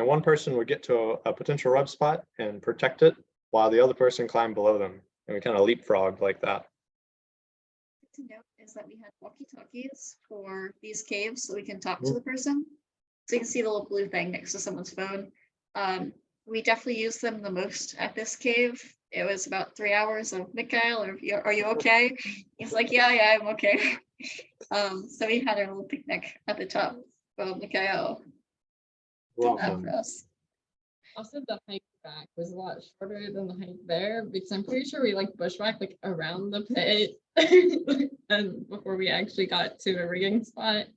one person would get to a potential rub spot and protect it while the other person climbed below them. And we kind of leapfrogged like that. To note is that we had walkie-talkies for these caves so we can talk to the person. So you can see the little blue thing next to someone's phone. We definitely used them the most at this cave. It was about 3 hours of Mikael, are you okay? He's like, yeah, I'm okay. So we had our little picnic at the top. Well, Mikael did that for us. Also, the hike back was a lot shorter than the hike there because I'm pretty sure we like bushwhacked like around the pit and before we actually got to a rigging spot.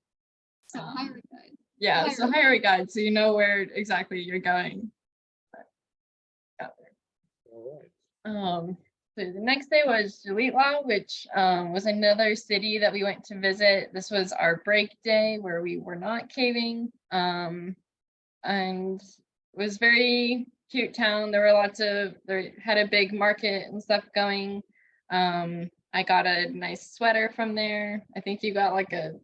So highway guide. Yeah, so highway guide, so you know where exactly you're going. Got there. All right. So the next day was Julitla, which was another city that we went to visit. This was our break day where we were not caving. And it was very cute town. There were they had a big market and stuff going. I got a nice sweater from there. I think you got like a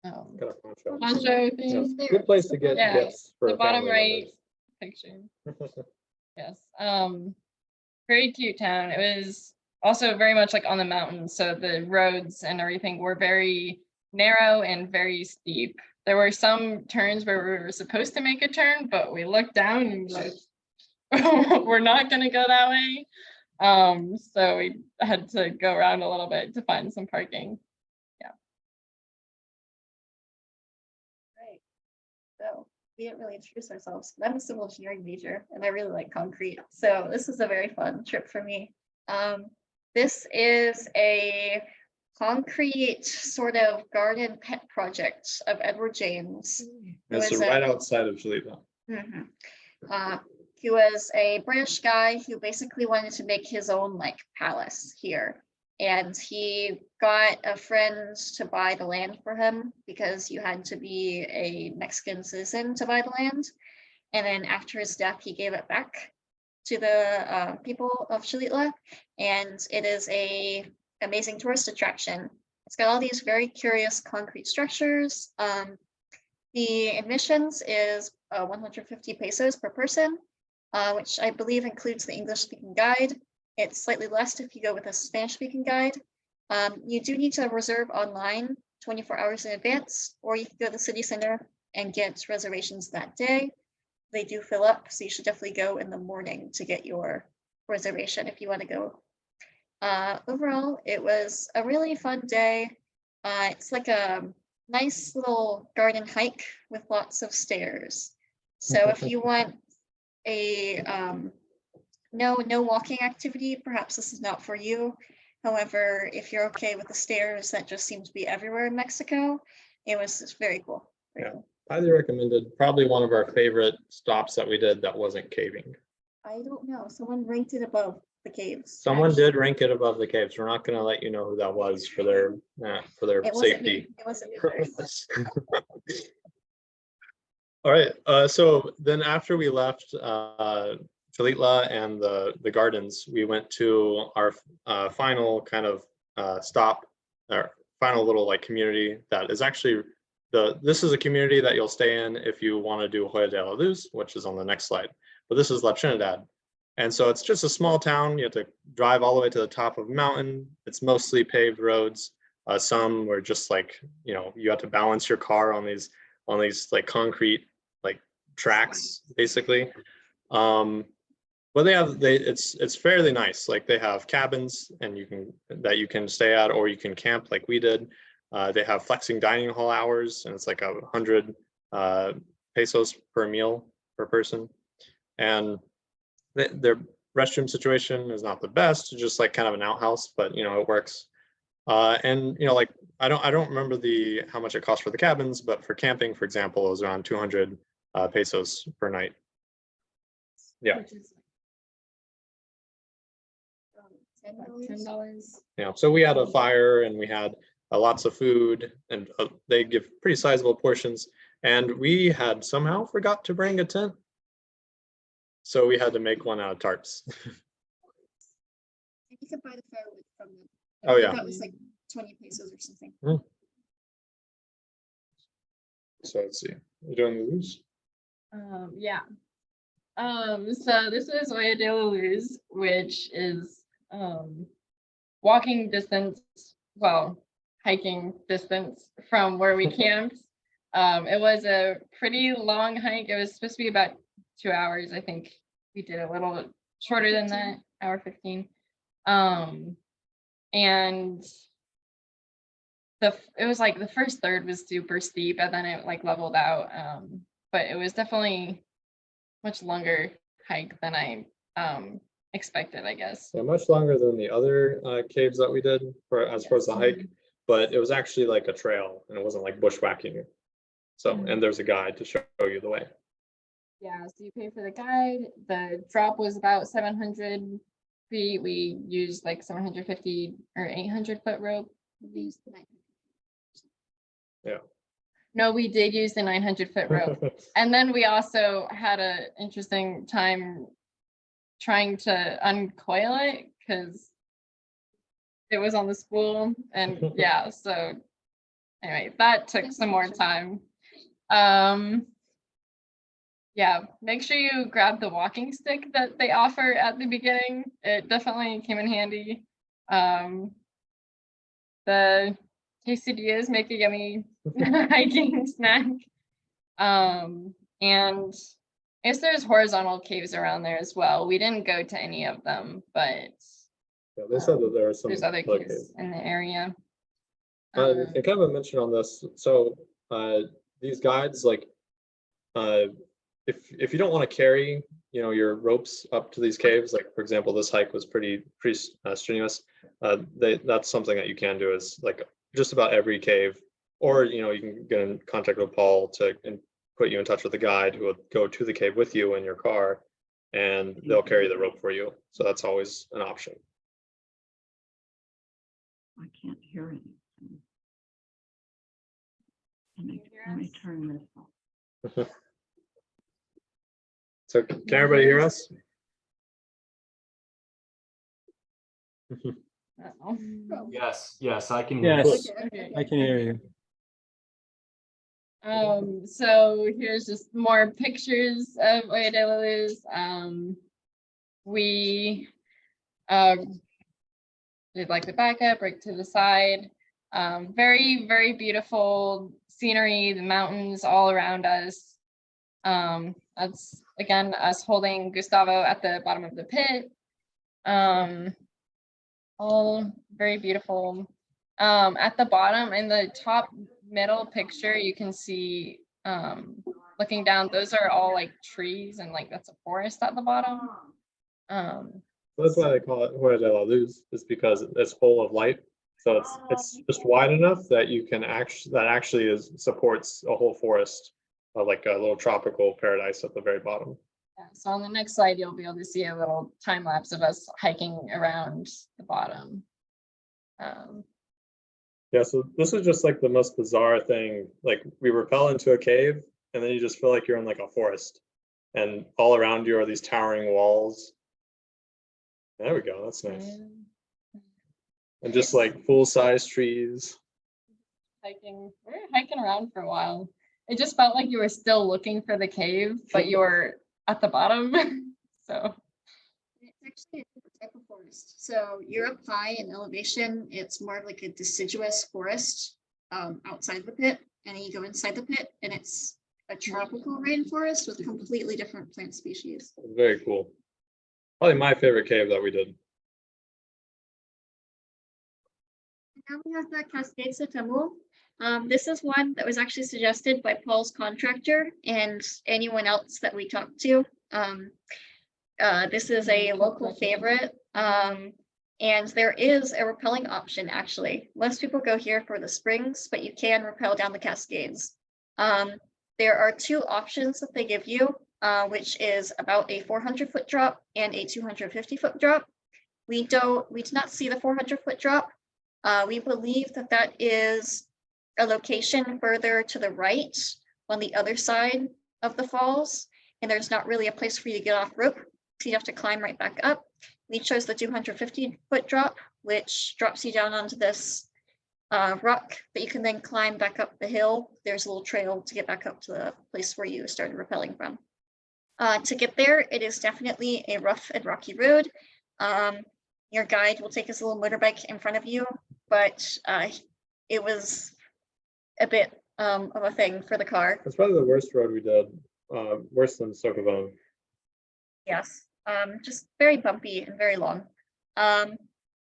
Got a poncho. poncho thing. Yeah, good place to get gifts for The bottom family right members. picture. Yes. Very cute town. It was also very much like on the mountain. So the roads and everything were very narrow and very steep. There were some turns where we were supposed to make a turn, but we looked down and like, we're not going to go that way. So we had to go around a little bit to find some parking. Yeah. Right. So we didn't really introduce ourselves, but I'm a civil engineering major and I really like concrete. So this was a very fun trip for me. This is a concrete sort of garden pet project of Edward James. And so right outside of Julitla. He was a British guy who basically wanted to make his own like palace here. And he got a friend to buy the land for him because you had to be a Mexican citizen to buy the land. And then after his death, he gave it back to the people of Julitla. And it is a amazing tourist attraction. It's got all these very curious concrete structures. The admissions is 150 pesos per person, which I believe includes the English speaking guide. It's slightly less if you go with a Spanish speaking guide. You do need to reserve online 24 hours in advance, or you can go to the city center and get reservations that day. They do fill up, so you should definitely go in the morning to get your reservation if you want to go. Overall, it was a really fun day. It's like a nice little garden hike with lots of stairs. So if you want a no walking activity, perhaps this is not for you. However, if you're okay with the stairs that just seem to be everywhere in Mexico, it was just very cool. Yeah. highly recommended. Probably one of our favorite stops that we did that wasn't caving. I don't know, someone ranked it above the caves. Someone actually. did rank it above the caves. We're not gonna let you know who that was for their It wasn't me, safety. it wasn't me. All right, so then after we left Talitla and the gardens, we went to our final kind of stop, our final little like community that is actually this is a community that you'll stay in if you want to do Hoya de la Luz, which is on the next slide. But this is La Trinidad. And so it's just a small town. You have to drive all the way to the top of a mountain. It's mostly paved roads. Some were just like, you know, you have to balance your car on these like concrete like tracks basically. But it's fairly nice. Like they have cabins and you can stay at, or you can camp like we did. They have flexing dining hall hours, and it's like 100 pesos per meal per person. And their restroom situation is not the best, just like kind of an outhouse, but you know, it works. And you know, like I don't remember how much it cost for the cabins, but for camping, for example, it was around 200 pesos per night. Yeah. $10. Yeah, so we had a fire and we had lots of food, and they give pretty sizable portions. And we had somehow forgot to bring a tent, so we had to make one out of tarps. You could buy the firewood from them. Oh, yeah. That was like 20 pesos or something. So let's see, we're doing the loose. Yeah. So this is Hoya de la Luz, which is walking distance, well, hiking distance from where we camped. It was a pretty long hike. It was supposed to be about 2 hours. I think we did a little shorter than that, hour 15. And it was like the first third was super steep, and then it like leveled out. But it was definitely much longer hike than I expected, I guess. Yeah, much longer than the other caves that we did as far as the hike, but it was actually like a trail and it wasn't like bushwhacking. So, and there's a guide to show you the way. Yeah, so you pay for the guide. The drop was about 700 feet. We used like 750 or 800 foot rope. Yeah. No, we did use the 900 foot rope. And then we also had an interesting time trying to uncoil it because it was on the spool. And yeah, so anyway, that took some more time. Yeah, make sure you grab the walking stick that they offer at the beginning. It definitely came in handy. The quesadillas make a yummy hiking snack. And I guess there's horizontal caves around there as well. We didn't go to any of them, but Yeah, they said that there are some there's other other caves in the area. And kind of a mention on this. So these guides, like if you don't want to carry, you know, your ropes up to these caves, like for example, this hike was pretty strenuous. That's something that you can do is like just about every cave, or you know, you can get in contact with Paul and put you in touch with a guide who will go to the cave with you in your car, and they'll carry the rope for you. So that's always an option. I can't hear anything. Let me turn this off. So can everybody hear us? Yes, I can. Yes, Okay. I can hear you. So here's just more pictures of Hoya de la Luz. We did like the backup right to the side. Very, very beautiful scenery, the mountains all around us. That's again us holding Gustavo at the bottom of the pit. All very beautiful. At the bottom in the top middle picture, you can see looking down, those are all like trees, and like that's a forest at the bottom. That's why they call it Hoya de la Luz, is because it's full of light. So it's just wide enough that you can actually supports a whole forest like a little tropical paradise at the very bottom. Yeah, so on the next slide, you'll be able to see a little time lapse of us hiking around the bottom. Yeah, so this is just like the most bizarre thing. Like we rappel into a cave and then you just feel like you're in like a forest. And all around you are these towering walls. There we go, that's nice. And just like full-size trees. We were hiking around for a while. It just felt like you were still looking for the cave, but you were at the bottom. So It's actually a different type of forest. So you're up high in elevation. It's more of like a deciduous forest outside the pit. And then you go inside the pit and it's a tropical rainforest with completely different plant species. Very cool. Probably my favorite cave that we did. Now we have the Cascades de Tamu. This is one that was actually suggested by Paul's contractor and anyone else that we talked to. This is a local favorite. And there is a rappelling option, actually. Most people go here for the springs, but you can rappel down the Cascades. There are two options that they give you, which is about a 400-foot drop and a 250-foot drop. We do not see the 400-foot drop. We believe that that is a location further to the right on the other side of the falls, and there's not really a place for you to get off rope, so you have to climb right back up. We chose the 250-foot drop, which drops you down onto this rock that you can then climb back up the hill. There's a little trail to get back up to the place where you started rappelling from. To get there, it is definitely a rough and rocky road. Your guide will take his little motorbike in front of you, but it was a bit of a thing for the car. It's probably the worst road we did, worse than Sokavone. Yes, just very bumpy and very long.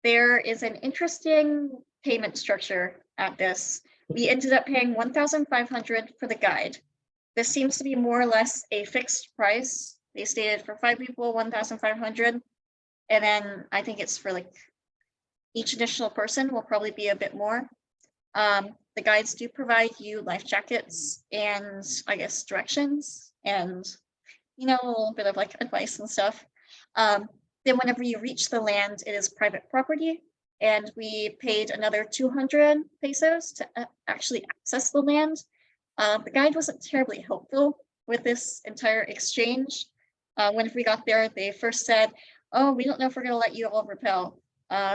There is an interesting payment structure at this. We ended up paying $1,500 for the guide. This seems to be more or less a fixed price. They stated for 5 people, $1,500. And then I think it's for like each additional person will probably be a bit more. The guides do provide you life jackets and I guess directions and, you know, a little bit of like advice and stuff. Then whenever you reach the land, it is private property. And we paid another 200 pesos to actually access the land. The guide wasn't terribly helpful with this entire exchange. Whenever we got there, they first said, oh, we don't know if we're gonna let you all rappel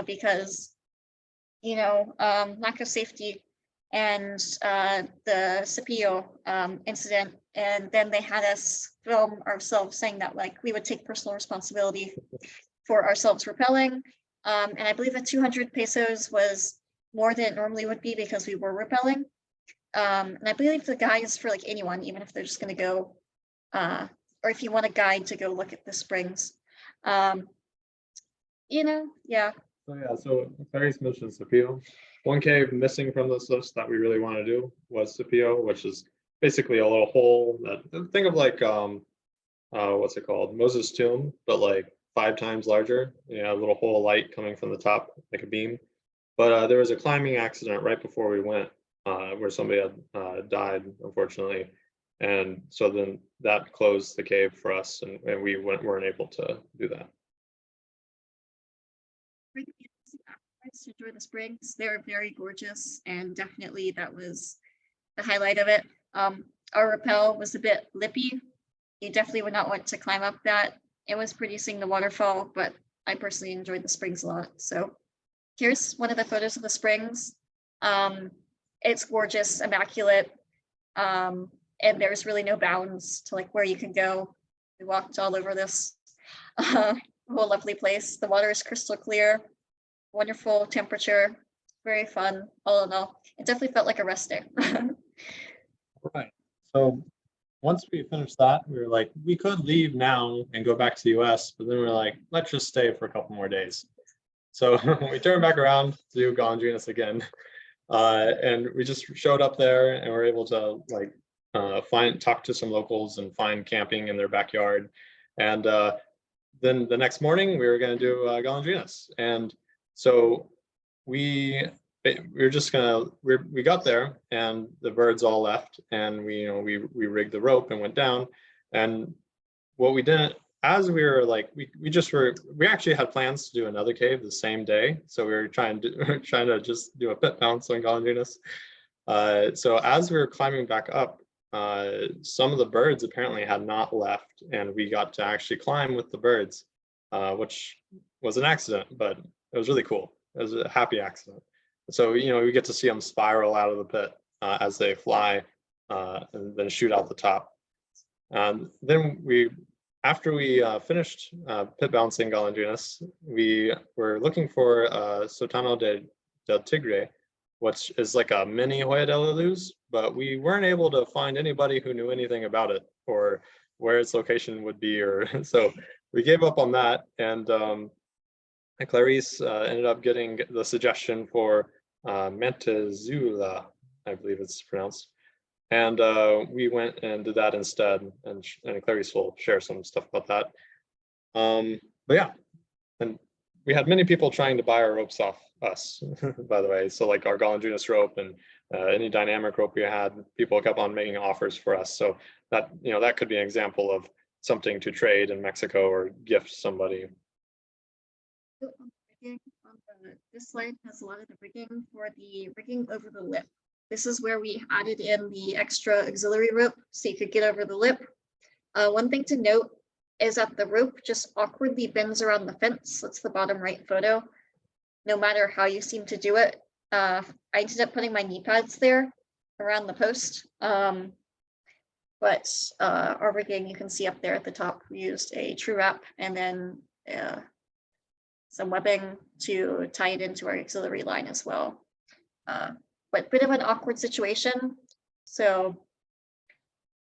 because, you know, lack of safety and the Cepillo incident. And then they had us film ourselves saying that like we would take personal responsibility for ourselves rappelling. And I believe the 200 pesos was more than it normally would be because we were rappelling. And I believe the guide is for like anyone, even if they're just gonna go, or if you want a guide to go look at the springs. You know, yeah. So yeah, so Clarice mentioned Cepillo. One cave missing from this list that we really want to do was Cepillo, which is basically a little hole that, think of like, what's it called? Moses' tomb, but like 5 times larger. You know, a little hole of light coming from the top, like a beam. But there was a climbing accident right before we went where somebody had died, unfortunately. And so then that closed the cave for us and we weren't able to do that. To enjoy the springs. They're very gorgeous, and definitely that was the highlight of it. Our rappel was a bit lippy. You definitely would not want to climb up that. It was pretty seeing the waterfall, but I personally enjoyed the springs a lot. So here's one of the photos of the springs. It's gorgeous, immaculate, and there's really no bounds to like where you can go. We walked all over this whole lovely place. The water is crystal clear. Wonderful temperature, very fun. All in all, it definitely felt like a rest day. Right. So once we finished that, we were like, we could leave now and go back to the US, but then we were like, let's just stay for a couple more days. So we turned back around to do Golondrinas again. And we just showed up there and were able to like talk to some locals and find camping in their backyard. And then the next morning we were going to do Golondrinas. And so we we were just gonna, we got there and the birds all left, and we rigged the rope and went down. And what we didn't, as we were like, we actually had plans to do another cave the same day. So we were trying to just do a pit bounce on Galandunas. So as we were climbing back up, some of the birds apparently had not left, and we got to actually climb with the birds, which was an accident, but it was really cool. It was a happy accident. So, we get to see them spiral out of the pit as they fly, and then shoot out the top. Then after we finished pit bouncing Galandunas, we were looking for Sotano del Tigre, which is like a mini Hoya de la Luz, but we weren't able to find anybody who knew anything about it or where its location would be, or so we gave up on that. And Clarice ended up getting the suggestion for Mentezula, I believe it's pronounced. And we went and did that instead, and Clarice will share some stuff about that. But yeah, and we had many people trying to buy our ropes off us, by the way. So like our Galandunas rope and any dynamic rope we had, people kept on making offers for us. So that, that could be an example of something to trade in Mexico or gift somebody. This slide has a lot of the rigging for the rigging over the lip. This is where we added in the extra auxiliary rope so you could get over the lip. One thing to note is that the rope just awkwardly bends around the fence. That's the bottom right photo. No matter how you seem to do it. I ended up putting my knee pads there around the post. But our rigging, you can see up there at the top, we used a true wrap and then some webbing to tie it into our auxiliary line as well. But bit of an awkward situation. So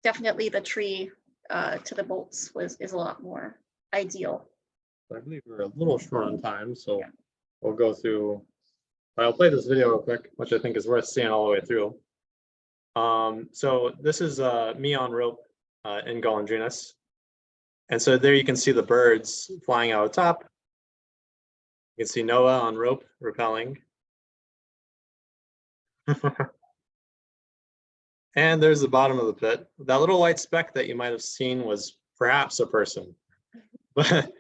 definitely the tree to the bolts is a lot more ideal. I believe we're a little short on time, so we'll go through. I'll play this video real quick, which I think is worth seeing all the way through. So this is me on rope in Galandunas. And so there you can see the birds flying out of top. You can see Noah on rope rappelling. And there's the bottom of the pit. That little white speck that you might have seen was perhaps a person. But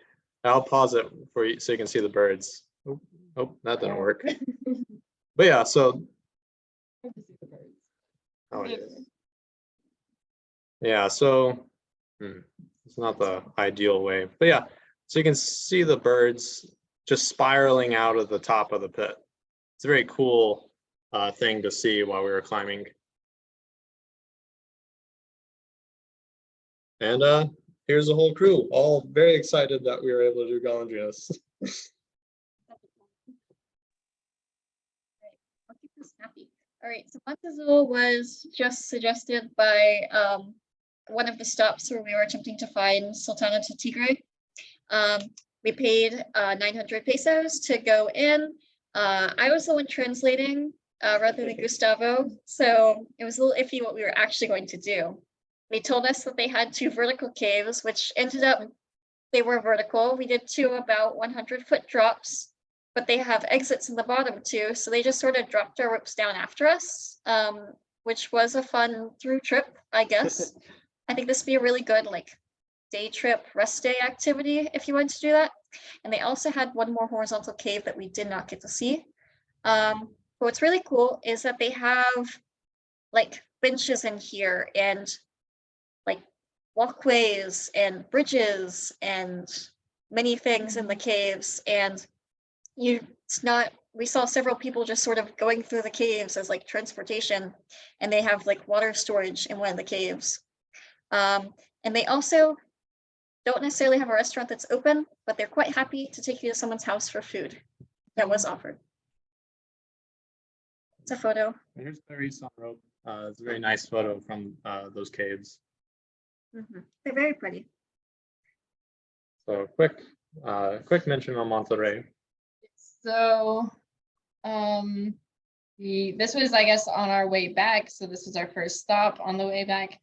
I'll pause it for you so you can see the birds. Oh, that didn't work. But yeah, so oh, yeah, so it's not the ideal way, but yeah, so you can see the birds just spiraling out of the top of the pit. It's a very cool thing to see while we were climbing. And here's the whole crew, all very excited that we were able to do Galandunas. Happy. All right, so Montezuma was just suggested by one of the stops where we were attempting to find Sultana de Tigre. We paid 900 pesos to go in. I was the one translating rather than Gustavo, so it was a little iffy what we were actually going to do. They told us that they had 2 vertical caves, which ended up, they were vertical. We did 2 about 100-foot drops, but they have exits in the bottom too. So they just sort of dropped our ropes down after us, which was a fun through trip, I guess. I think this would be a really good like day trip, rest day activity if you wanted to do that. And they also had one more horizontal cave that we did not get to see. But what's really cool is that they have like benches in here and like walkways and bridges and many things in the caves. And we saw several people just sort of going through the caves as like transportation, and they have like water storage in one of the caves. And they also don't necessarily have a restaurant that's open, but they're quite happy to take you to someone's house for food that was offered. It's a photo. And here's Clarice on rope. It's a very nice photo from those caves. They're very pretty. So quick mention on Monterrey. So this was, I guess, on our way back. So this was our first stop on the way back.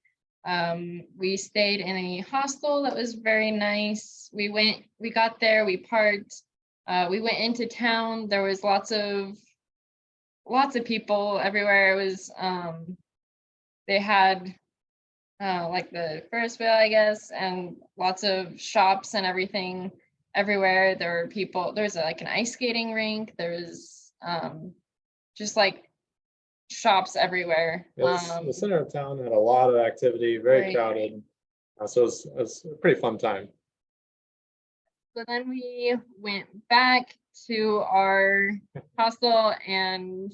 We stayed in a hostel that was very nice. We got there, we parked, we went into town. There was lots of lots of people everywhere. It was, they had like the Ferris wheel, I guess, and lots of shops and everything everywhere. There were people, there's like an ice skating rink. There was just like shops everywhere. The center of town had a lot of activity, very Right. crowded. So it's a pretty fun time. So then we went back to our hostel and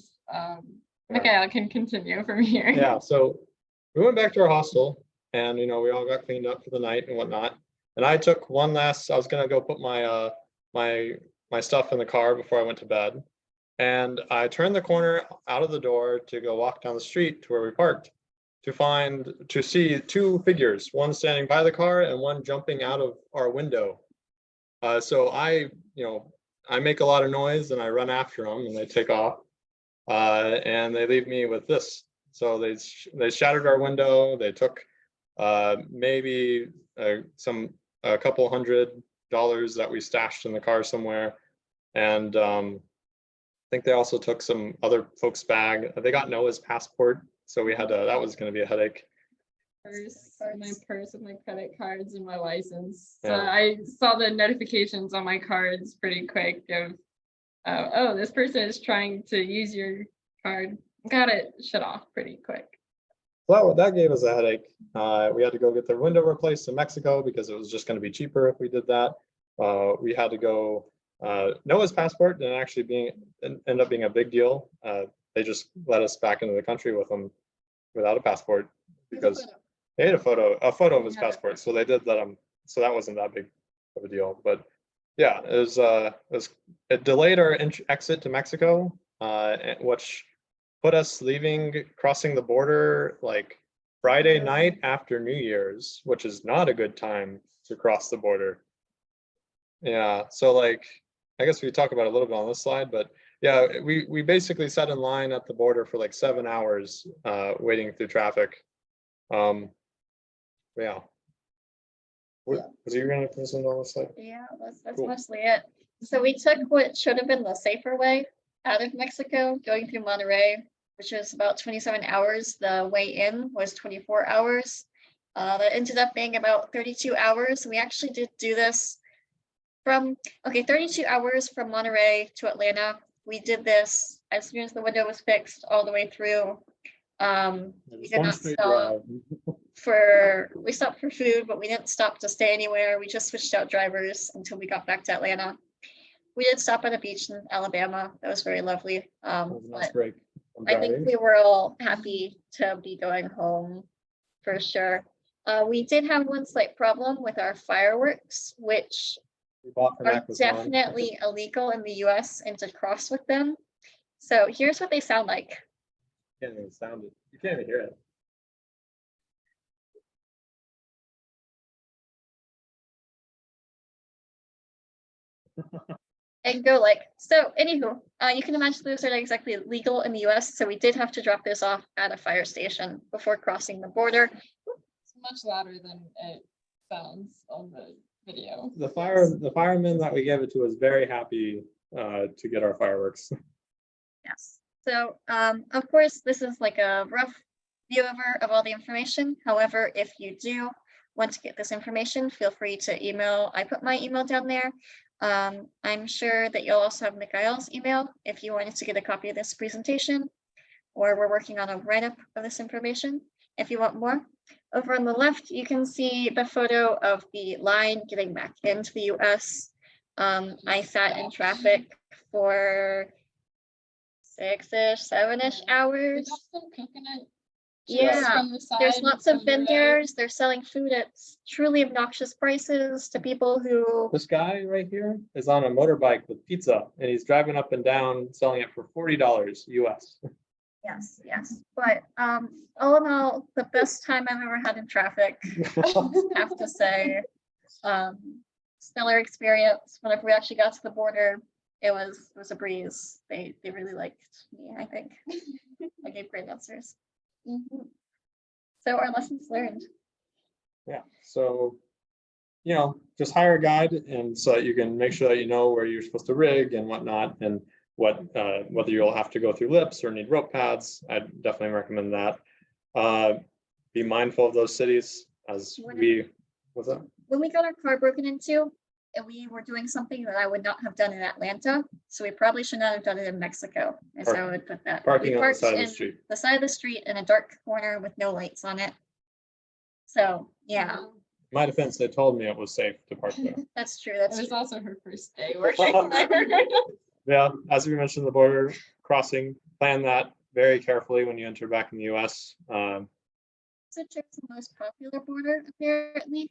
Mikael can continue from here. Yeah, so we went back to our hostel and, we all got cleaned up for the night and whatnot. And I took one last, I was gonna go put my, my stuff in the car before I went to bed. And I turned the corner out of the door to go walk down the street to where we parked to see two figures, one standing by the car and one jumping out of our window. So I make a lot of noise and I run after them and they take off. And they leave me with this. So they shattered our window. They took maybe a couple $100 that we stashed in the car somewhere. And I think they also took some other folks' bag. They got Noah's passport. So we had that was going to be a headache. My purse with my credit cards and my license. So Yeah. I saw the notifications on my cards pretty quick of, oh, this person is trying to use your card. Got it shut off pretty quick. Well, that gave us a headache. We had to go get the window replaced in Mexico because it was just going to be cheaper if we did that. We had to go. Noah's passport didn't actually end up being a big deal. They just let us back into the country with them without a passport because they had a photo of his passport. So they did let him. So that wasn't that big of a deal. But yeah, it delayed our exit to Mexico, which put us crossing the border like Friday night after New Year's, which is not a good time to cross the border. Yeah, so like, I guess we talk about it a little bit on this slide, but yeah, we basically sat in line at the border for like 7 hours, waiting through traffic. Yeah. Was you gonna present on this slide? Yeah, that's Cool. mostly it. So we took what should have been the safer way out of Mexico, going through Monterrey, which was about 27 hours. The way in was 24 hours. That ended up being about 32 hours. We actually did do this from, 32 hours from Monterrey to Atlanta. We did this as soon as the window was fixed all the way through. We did not stop we stopped for food, but we didn't stop to stay anywhere. We just switched out drivers until we got back to Atlanta. We did stop at a beach in Alabama. That was very lovely. That was a nice But break. I think we were all happy to be going home for sure. We did have one slight problem with our fireworks, which We bought from are Amazon. definitely illegal in the US and to cross with them. So here's what they sound like. You can't even sound it. You can't even hear it. And go like, so anywho, you can imagine those are not exactly legal in the US. So we did have to drop this off at a fire station before crossing the border. It's much louder than it sounds on the video. The fireman that we gave it to was very happy to get our fireworks. Yes. So of course, this is like a rough view over of all the information. However, if you do want to get this information, feel free to email. I put my email down there. I'm sure that you'll also have Mikael's email if you wanted to get a copy of this presentation, or we're working on a write-up of this information. If you want more, over on the left, you can see the photo of the line getting back into the US. I sat in traffic for 6-ish, 7-ish hours. Coconut Yeah, from the side there's lots of on the road. vendors. They're selling food at truly obnoxious prices to people who, This guy right here is on a motorbike with pizza and he's driving up and down selling it for $40 US. yes. But all in all, the best time I've ever had in traffic, I have to say. Stellar experience. Whenever we actually got to the border, it was a breeze. They really liked me, I think. I gave great answers. So our lessons learned. Yeah, so, just hire a guide and so that you can make sure that you know where you're supposed to rig and whatnot. And whether you'll have to go through lips or need rope pads. I'd definitely recommend that. Be mindful of those cities as what's that? When we got our car broken into, and we were doing something that I would not have done in Atlanta, so we probably should not have done it in Mexico, is how I would put that. Parking We on the parked side of the in street. the side of the street in a dark corner with no lights on it. So, yeah, My defense, they told me it was safe to park there. that's true, It that's was true. also her first day working there. Yeah, as we mentioned, the border crossing, plan that very carefully when you enter back in the US. It's the most popular border, apparently.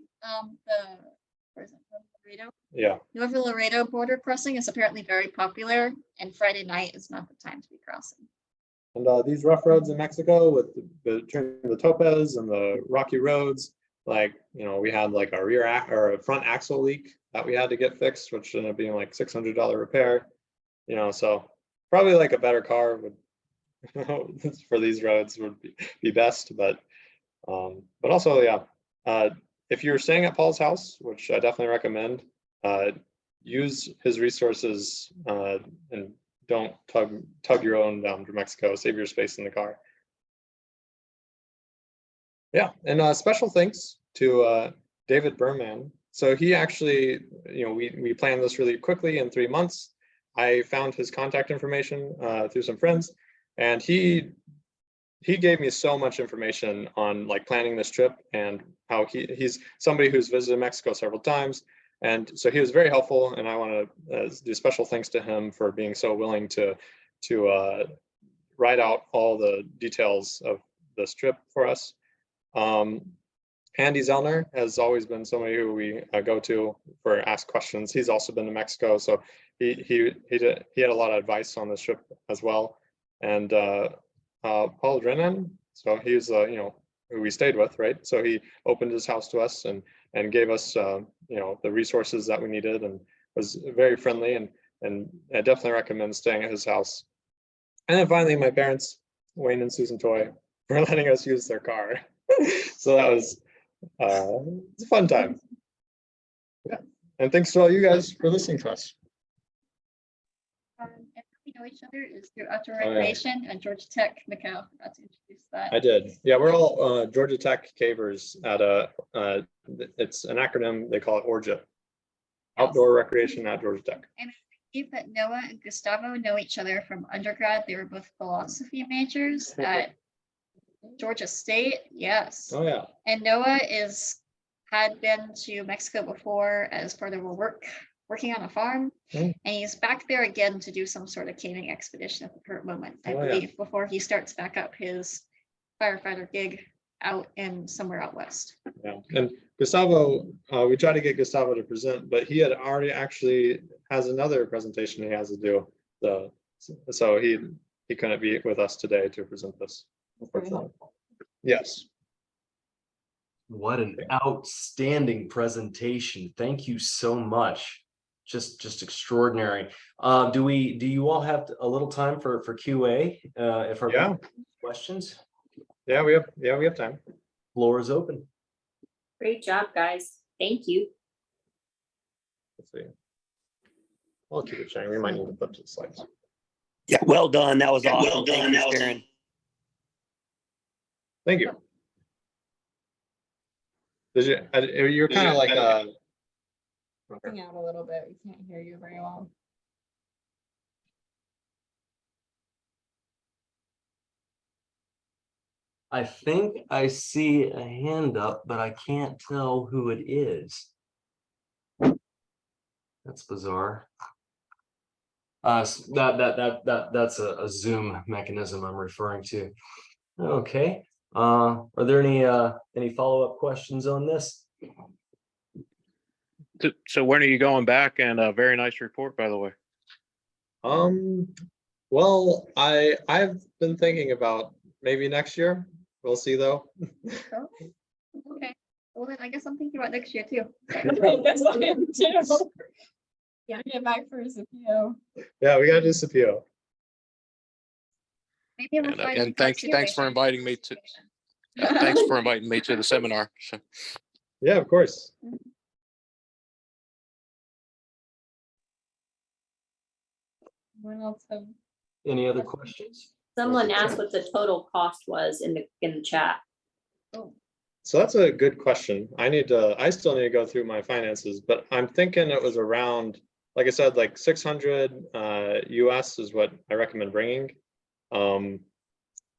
Where is it? Laredo. Yeah, Nuevo Laredo border crossing is apparently very popular, and Friday night is not the time to be crossing. and these rough roads in Mexico with the topes and the rocky roads, like, we had like a or a front axle leak that we had to get fixed, which ended up being like $600 repair. So probably like a better car would for these roads would be best, but also, yeah, if you're staying at Paul's house, which I definitely recommend, use his resources and don't tug your own down to Mexico. Save your space in the car. Yeah, and special thanks to David Berman. So he actually, we planned this really quickly in 3 months. I found his contact information through some friends, and he gave me so much information on like planning this trip and how he's somebody who's visited Mexico several times. And so he was very helpful, and I want to do special thanks to him for being so willing to write out all the details of this trip for us. Andy Zellner has always been somebody who we go to for ask questions. He's also been to Mexico, so he had a lot of advice on this trip as well. And Paul Drennan, so he's who we stayed with, right? So he opened his house to us and gave us the resources that we needed, and was very friendly, and I definitely recommend staying at his house. And then finally, my parents, Wayne and Susan Toye, for letting us use their car. So that was it's a fun time. Yeah. And thanks to all you guys for listening to us. And we know each other is through outdoor Oh, yeah. recreation and Georgia Tech. Mikael forgot to introduce that. I did. Yeah, we're all Georgia Tech cavers at it's an acronym, they call it ORGIT. Outdoor Recreation at Georgia Tech. And I believe that Noah and Gustavo know each other from undergrad. They were both philosophy majors at Georgia State. Yes. Oh, yeah. And Noah had been to Mexico before as part of a working on a farm. Mm. And he's back there again to do some sort of caving expedition at the current moment, I Oh, yeah. believe, before he starts back up his firefighter gig out in somewhere out west. Yeah, and Gustavo, we tried to get Gustavo to present, but he had already actually has another presentation he has to do. So he couldn't be with us today to present this. Yes. What an outstanding presentation. Thank you so much. Just extraordinary. Do you all have a little time for QA? If our questions? Yeah, we have time. Floor is open. Great job, guys. Thank you. Let's see. I'll keep it sharing. We might need to flip to the slides. Yeah, well done. That was awesome. Thank you, Sharon. Thank you. You're kind of like Cutting out a little bit. We can't hear you very well. I think I see a hand up, but I can't tell who it is. That's bizarre. That's a Zoom mechanism I'm referring to. Okay. Are there any follow-up questions on this? So when are you going back? And a very nice report, by the way. Well, I've been thinking about maybe next year. We'll see though. Okay. Well, then I guess I'm thinking about next year too. That's what I am too. Gotta get back for his appeal. Yeah, we gotta do CPO. Maybe I'm gonna find And thanks for inviting me to thanks for inviting me to the seminar. So. Yeah, of course. Anyone else have? Any other questions? Someone asked what the total cost was in the chat. So that's a good question. I still need to go through my finances, but I'm thinking it was around, like I said, like 600 US is what I recommend bringing.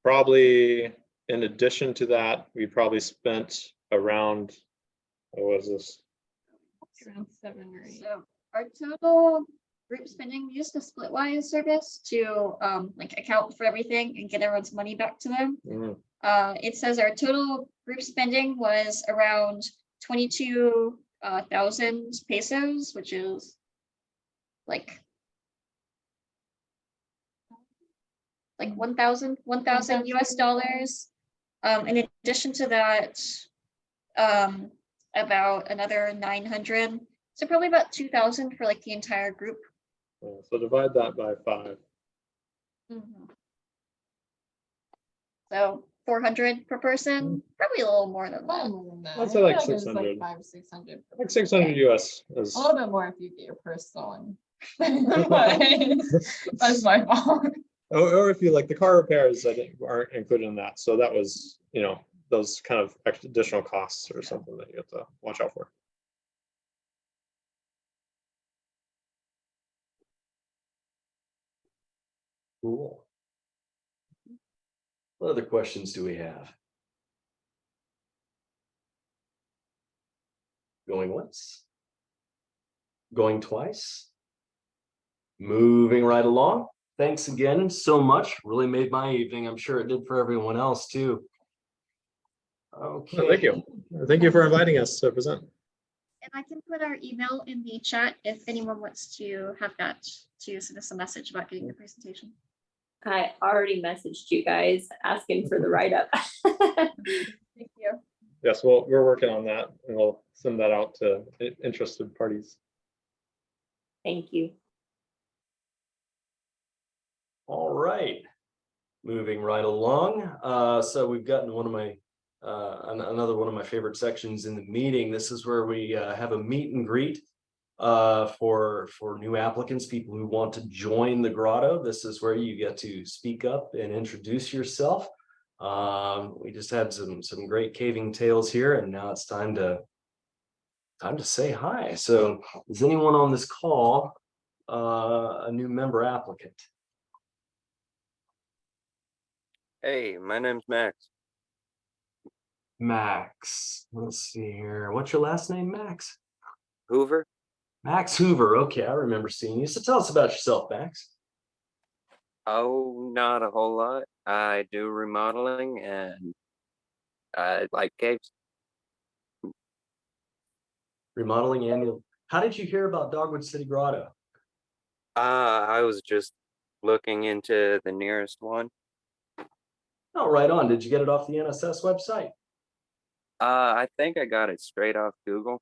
Probably in addition to that, we probably spent around, what was this? Around 7 or 8. So our total group spending, we used the Splitwise service to like account for everything and get everyone's money back to them. Mhm. It says our total group spending was around 22,000 pesos, which is like 1,000 US dollars. In addition to that, about another 900. So probably about 2,000 for like the entire group. So divide that by 5. So 400 per person, probably a little more than that. More than that. Let's I say feel like it was 600. 500, 600. Like 600 US is. A little bit more if you get your purse stolen. But that's my fault. Or if you like the car repairs, I think aren't included in that. So that was, those kind of additional costs or something that you have to watch out for. Cool. What other questions do we have? Going once? Going twice? Moving right along. Thanks again so much. Really made my evening. I'm sure it did for everyone else too. Okay. Thank you. Thank you for inviting us to present. And I can put our email in the chat if anyone wants to have that to send us a message about getting the presentation. I already messaged you guys asking for the write-up. Thank you. Yes, well, we're working on that and we'll send that out to interested parties. Thank you. All right. Moving right along. So we've gotten one of my another one of my favorite sections in the meeting. This is where we have a meet and greet for new applicants, people who want to join the grotto. This is where you get to speak up and introduce yourself. We just had some great caving tales here, and now it's time to say hi. So is anyone on this call a new member applicant? Hey, my name's Max. Max, let's see here. What's your last name, Max? Hoover. Max Hoover. Okay, I remember seeing you. So tell us about yourself, Max. Oh, not a whole lot. I do remodeling and I like caves. Remodeling annual. How did you hear about Dogwood City Grotto? I was just looking into the nearest one. Oh, right on. Did you get it off the NSS website? I think I got it straight off Google.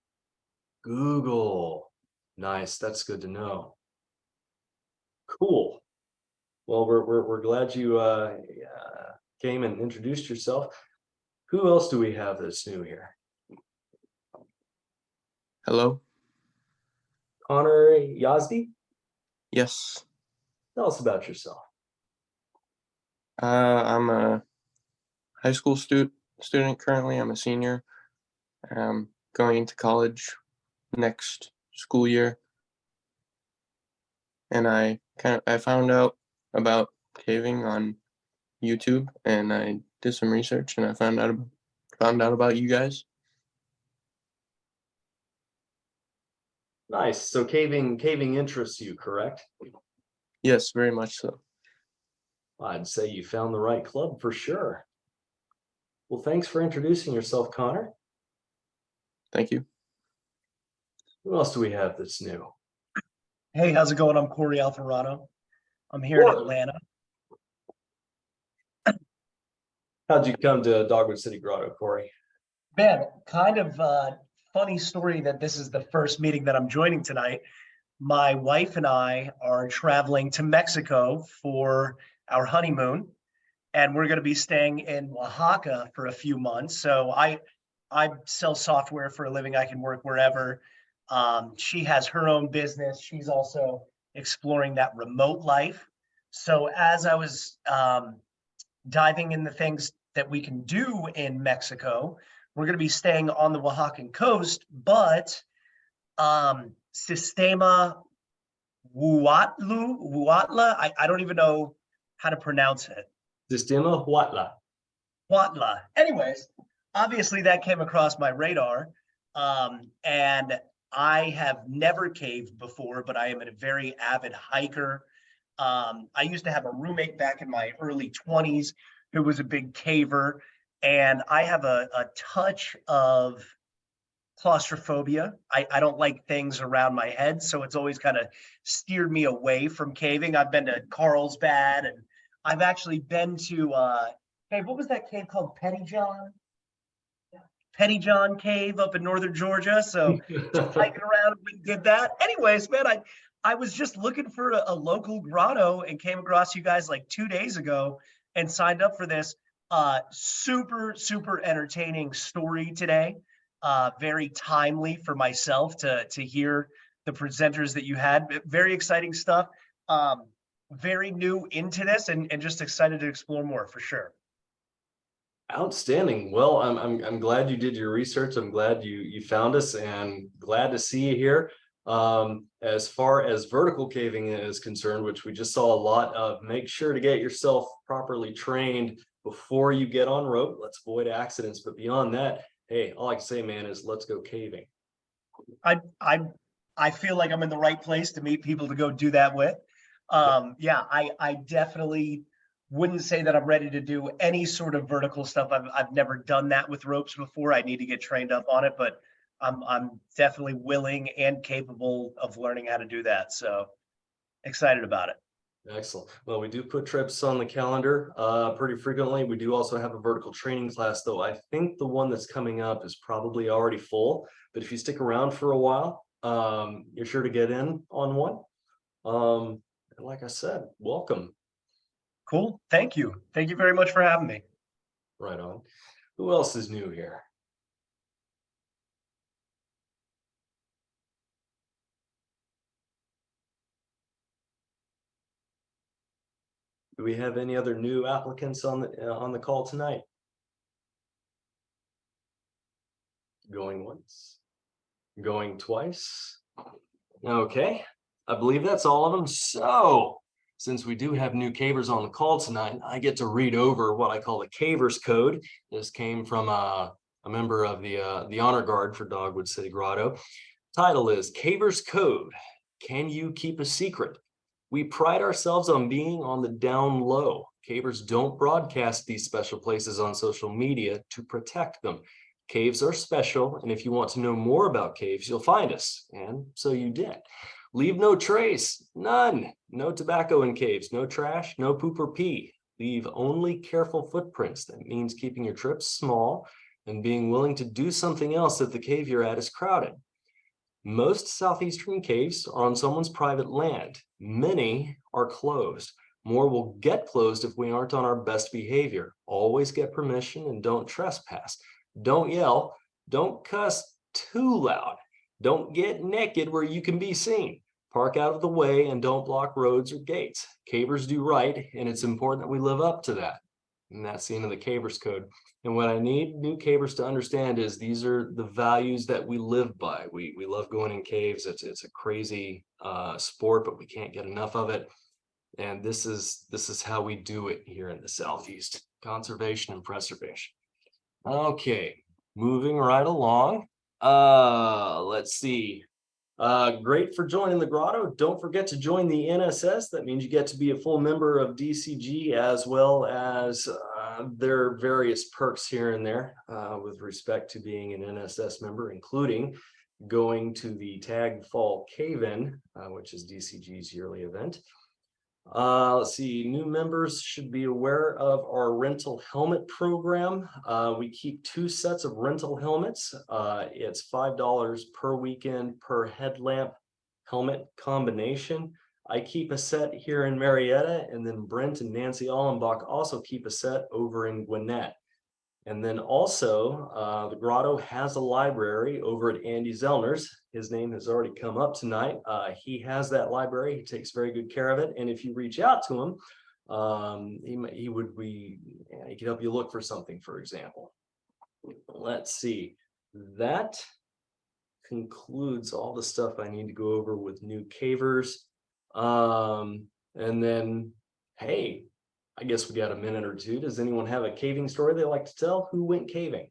Google. Nice. That's good to know. Cool. Well, we're glad you came and introduced yourself. Who else do we have that's new here? Hello. Connor Yazdi? Yes. Tell us about yourself. I'm a high school student currently. I'm a senior. Going into college next school year. And I found out about caving on YouTube, and I did some research, and I found out about you guys. Nice. So caving interests you, correct? Yes, very much so. I'd say you found the right club for sure. Well, thanks for introducing yourself, Connor. Thank you. Who else do we have that's new? Hey, how's it going? I'm Corey Alvarado. I'm here in Atlanta. How'd you come to Dogwood City Grotto, Corey? Man, kind of funny story that this is the first meeting that I'm joining tonight. My wife and I are traveling to Mexico for our honeymoon, and we're going to be staying in Oaxaca for a few months. So I sell software for a living. I can work wherever. She has her own business. She's also exploring that remote life. So as I was diving in the things that we can do in Mexico, we're going to be staying on the Oaxacan coast, but Sistema Huatla, I don't even know how to pronounce it. Sistema Huatla. Huatla. Anyways, obviously that came across my radar. And I have never caved before, but I am a very avid hiker. I used to have a roommate back in my early 20s who was a big caver, and I have a touch of claustrophobia. I don't like things around my head, so it's always kind of steered me away from caving. I've been to Carlsbad, and I've actually been to hey, what was that cave called? Pettyjohn Cave up in northern Georgia. So just hiking around, we did that. Anyways, man, I was just looking for a local grotto and came across you guys like 2 days ago and signed up for this. Super entertaining story today. Very timely for myself to hear the presenters that you had. Very exciting stuff. Very new into this and just excited to explore more for sure. Outstanding. Well, I'm glad you did your research. I'm glad you found us and glad to see you here. As far as vertical caving is concerned, which we just saw a lot of, make sure to get yourself properly trained before you get on rope. Let's avoid accidents. But beyond that, hey, all I can say, man, is let's go caving. I feel like I'm in the right place to meet people to go do that with. Yeah, I definitely wouldn't say that I'm ready to do any sort of vertical stuff. I've never done that with ropes before. I need to get trained up on it, but I'm definitely willing and capable of learning how to do that. So excited about it. Excellent. Well, we do put trips on the calendar pretty frequently. We do also have a vertical training class, though. I think the one that's coming up is probably already full, but if you stick around for a while, you're sure to get in on one. And like I said, welcome. Cool. Thank you. Thank you very much for having me. Right on. Who else is new here? Do we have any other new applicants on the call tonight? Going once, going twice. Okay, I believe that's all of them. So since we do have new cavers on the call tonight, I get to read over what I call the Cavers Code. This came from a member of the Honor Guard for Dogwood City Grotto. Title is Cavers Code. Can you keep a secret? We pride ourselves on being on the down low. Cavers don't broadcast these special places on social media to protect them. Caves are special, and if you want to know more about caves, you'll find us. And so you did. Leave no trace, none. No tobacco in caves, no trash, no poop or pee. Leave only careful footprints. That means keeping your trips small and being willing to do something else if the cave you're at is crowded. Most southeastern caves are on someone's private land. Many are closed. More will get closed if we aren't on our best behavior. Always get permission and don't trespass. Don't yell. Don't cuss too loud. Don't get naked where you can be seen. Park out of the way and don't block roads or gates. Cavers do right, and it's important that we live up to that. And that's the end of the Cavers Code. And what I need new cavers to understand is these are the values that we live by. We love going in caves. It's a crazy sport, but we can't get enough of it. And this is how we do it here in the Southeast: conservation and preservation. Okay, moving right along. Let's see. Great for joining the Grotto. Don't forget to join the NSS. That means you get to be a full member of DCG, as well as their various perks here and there with respect to being an NSS member, including going to the Tag Fall Cave-In, which is DCG's yearly event. Let's see, new members should be aware of our rental helmet program. We keep 2 sets of rental helmets. It's $5 per weekend per headlamp helmet combination. I keep a set here in Marietta, and then Brent and Nancy Allenbach also keep a set over in Gwinnett. And then also, the Grotto has a library over at Andy Zellner's. His name has already come up tonight. He has that library. He takes very good care of it. And if you reach out to him, he could help you look for something, for example. Let's see. That concludes all the stuff I need to go over with new cavers. And then, hey, I guess we got a minute or two. Does anyone have a caving story they like to tell? Who went caving?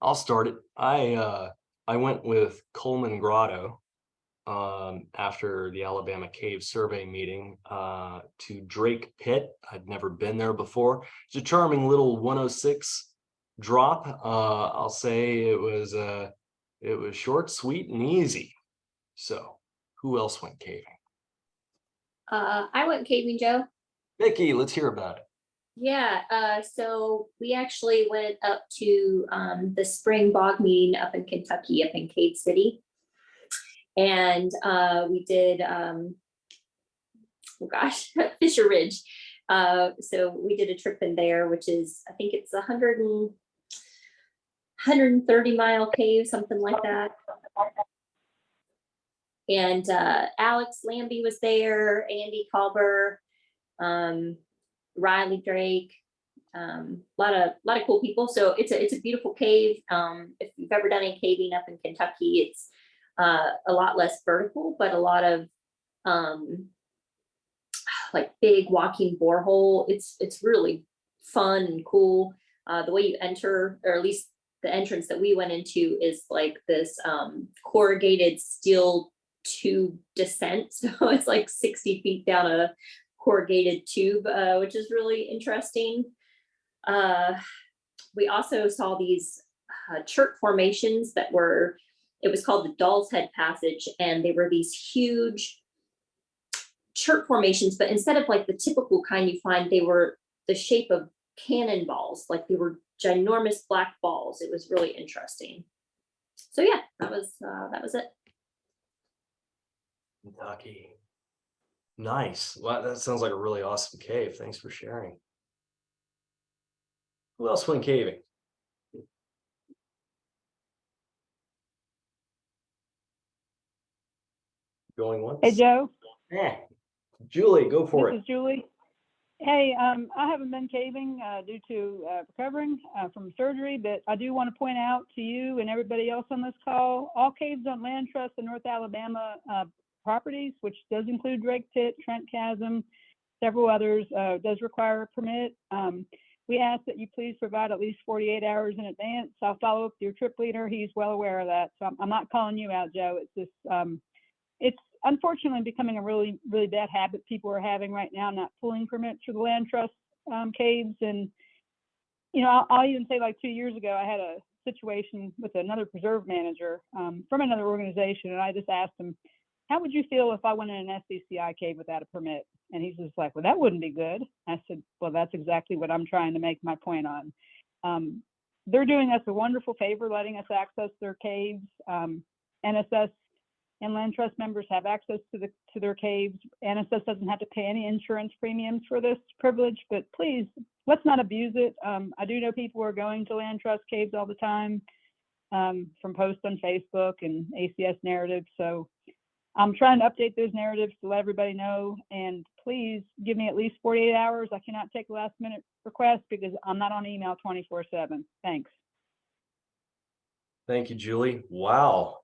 I'll start it. I went with Coleman Grotto after the Alabama Cave Survey meeting to Drake Pit. I'd never been there before. It's a charming little 106 drop. I'll say it was short, sweet, and easy. So who else went caving? I went caving, Joe. Mickey, let's hear about it. Yeah, so we actually went up to the spring bog meeting up in Kentucky, up in Cave City. And we did, oh gosh, Fisher Ridge. So we did a trip in there, which is, I think it's 130-mile cave, something like that. And Alex Lambie was there, Andy Culber, Riley Drake, a lot of cool people. So it's a beautiful cave. If you've ever done any caving up in Kentucky, it's a lot less vertical, but a lot of like big walking borehole. It's really fun and cool. The way you enter, or at least the entrance that we went into, is like this corrugated steel tube descent. So it's like 60 feet down a corrugated tube, which is really interesting. We also saw these chert formations that were, it was called the Doll's Head Passage, and they were these huge chert formations, but instead of like the typical kind you find, they were the shape of cannonballs, like they were ginormous black balls. It was really interesting. So yeah, that was it. Kentucky. Nice. Wow, that sounds like a really awesome cave. Thanks for sharing. Who else went caving? Going once? Hey, Joe. Julie, go for This it. is Julie. Hey, I haven't been caving due to recovering from surgery, but I do want to point out to you and everybody else on this call, all caves on Land Trust and North Alabama properties, which does include Drake Pit, Trent Chasm, several others, does require a permit. We ask that you please provide at least 48 hours in advance. I'll follow up with your trip leader. He's well aware of that. So I'm not calling you out, Joe. It's just, it's unfortunately becoming a really, really bad habit people are having right now, not pulling permits for the Land Trust caves. And, you know, I'll even say, like 2 years ago, I had a situation with another preserve manager from another organization. And I just asked him, how would you feel if I went in an SCCI cave without a permit? And he's just like, well, that wouldn't be good. I said, well, that's exactly what I'm trying to make my point on. They're doing us a wonderful favor, letting us access their caves. NSS and Land Trust members have access to their caves. NSS doesn't have to pay any insurance premiums for this privilege, but please, let's not abuse it. I do know people are going to Land Trust caves all the time from posts on Facebook and ACS narratives. So I'm trying to update those narratives to let everybody know, and please give me at least 48 hours. I cannot take last minute requests because I'm not on email 24/7. Thanks. Thank you, Julie. Wow.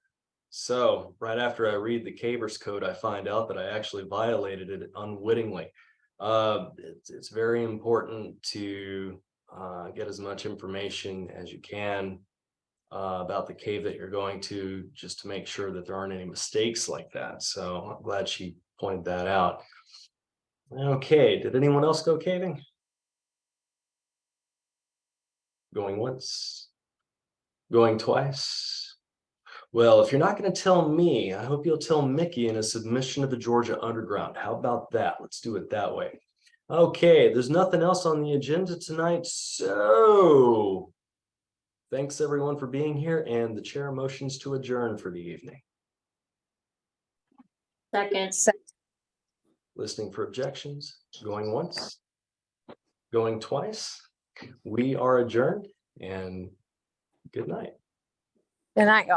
So right after I read the Cavers Code, I find out that I actually violated it unwittingly. It's very important to get as much information as you can about the cave that you're going to, just to make sure that there aren't any mistakes like that. So I'm glad she pointed that out. Okay, did anyone else go caving? Going once? Going twice? Well, if you're not going to tell me, I hope you'll tell Mickey in a submission to the Georgia Underground. How about that? Let's do it that way. Okay, there's nothing else on the agenda tonight, so thanks everyone for being here, and the chair motions to adjourn for the evening. Second. Listening for objections, going once, going twice. We are adjourned and good night. Good night, y'all.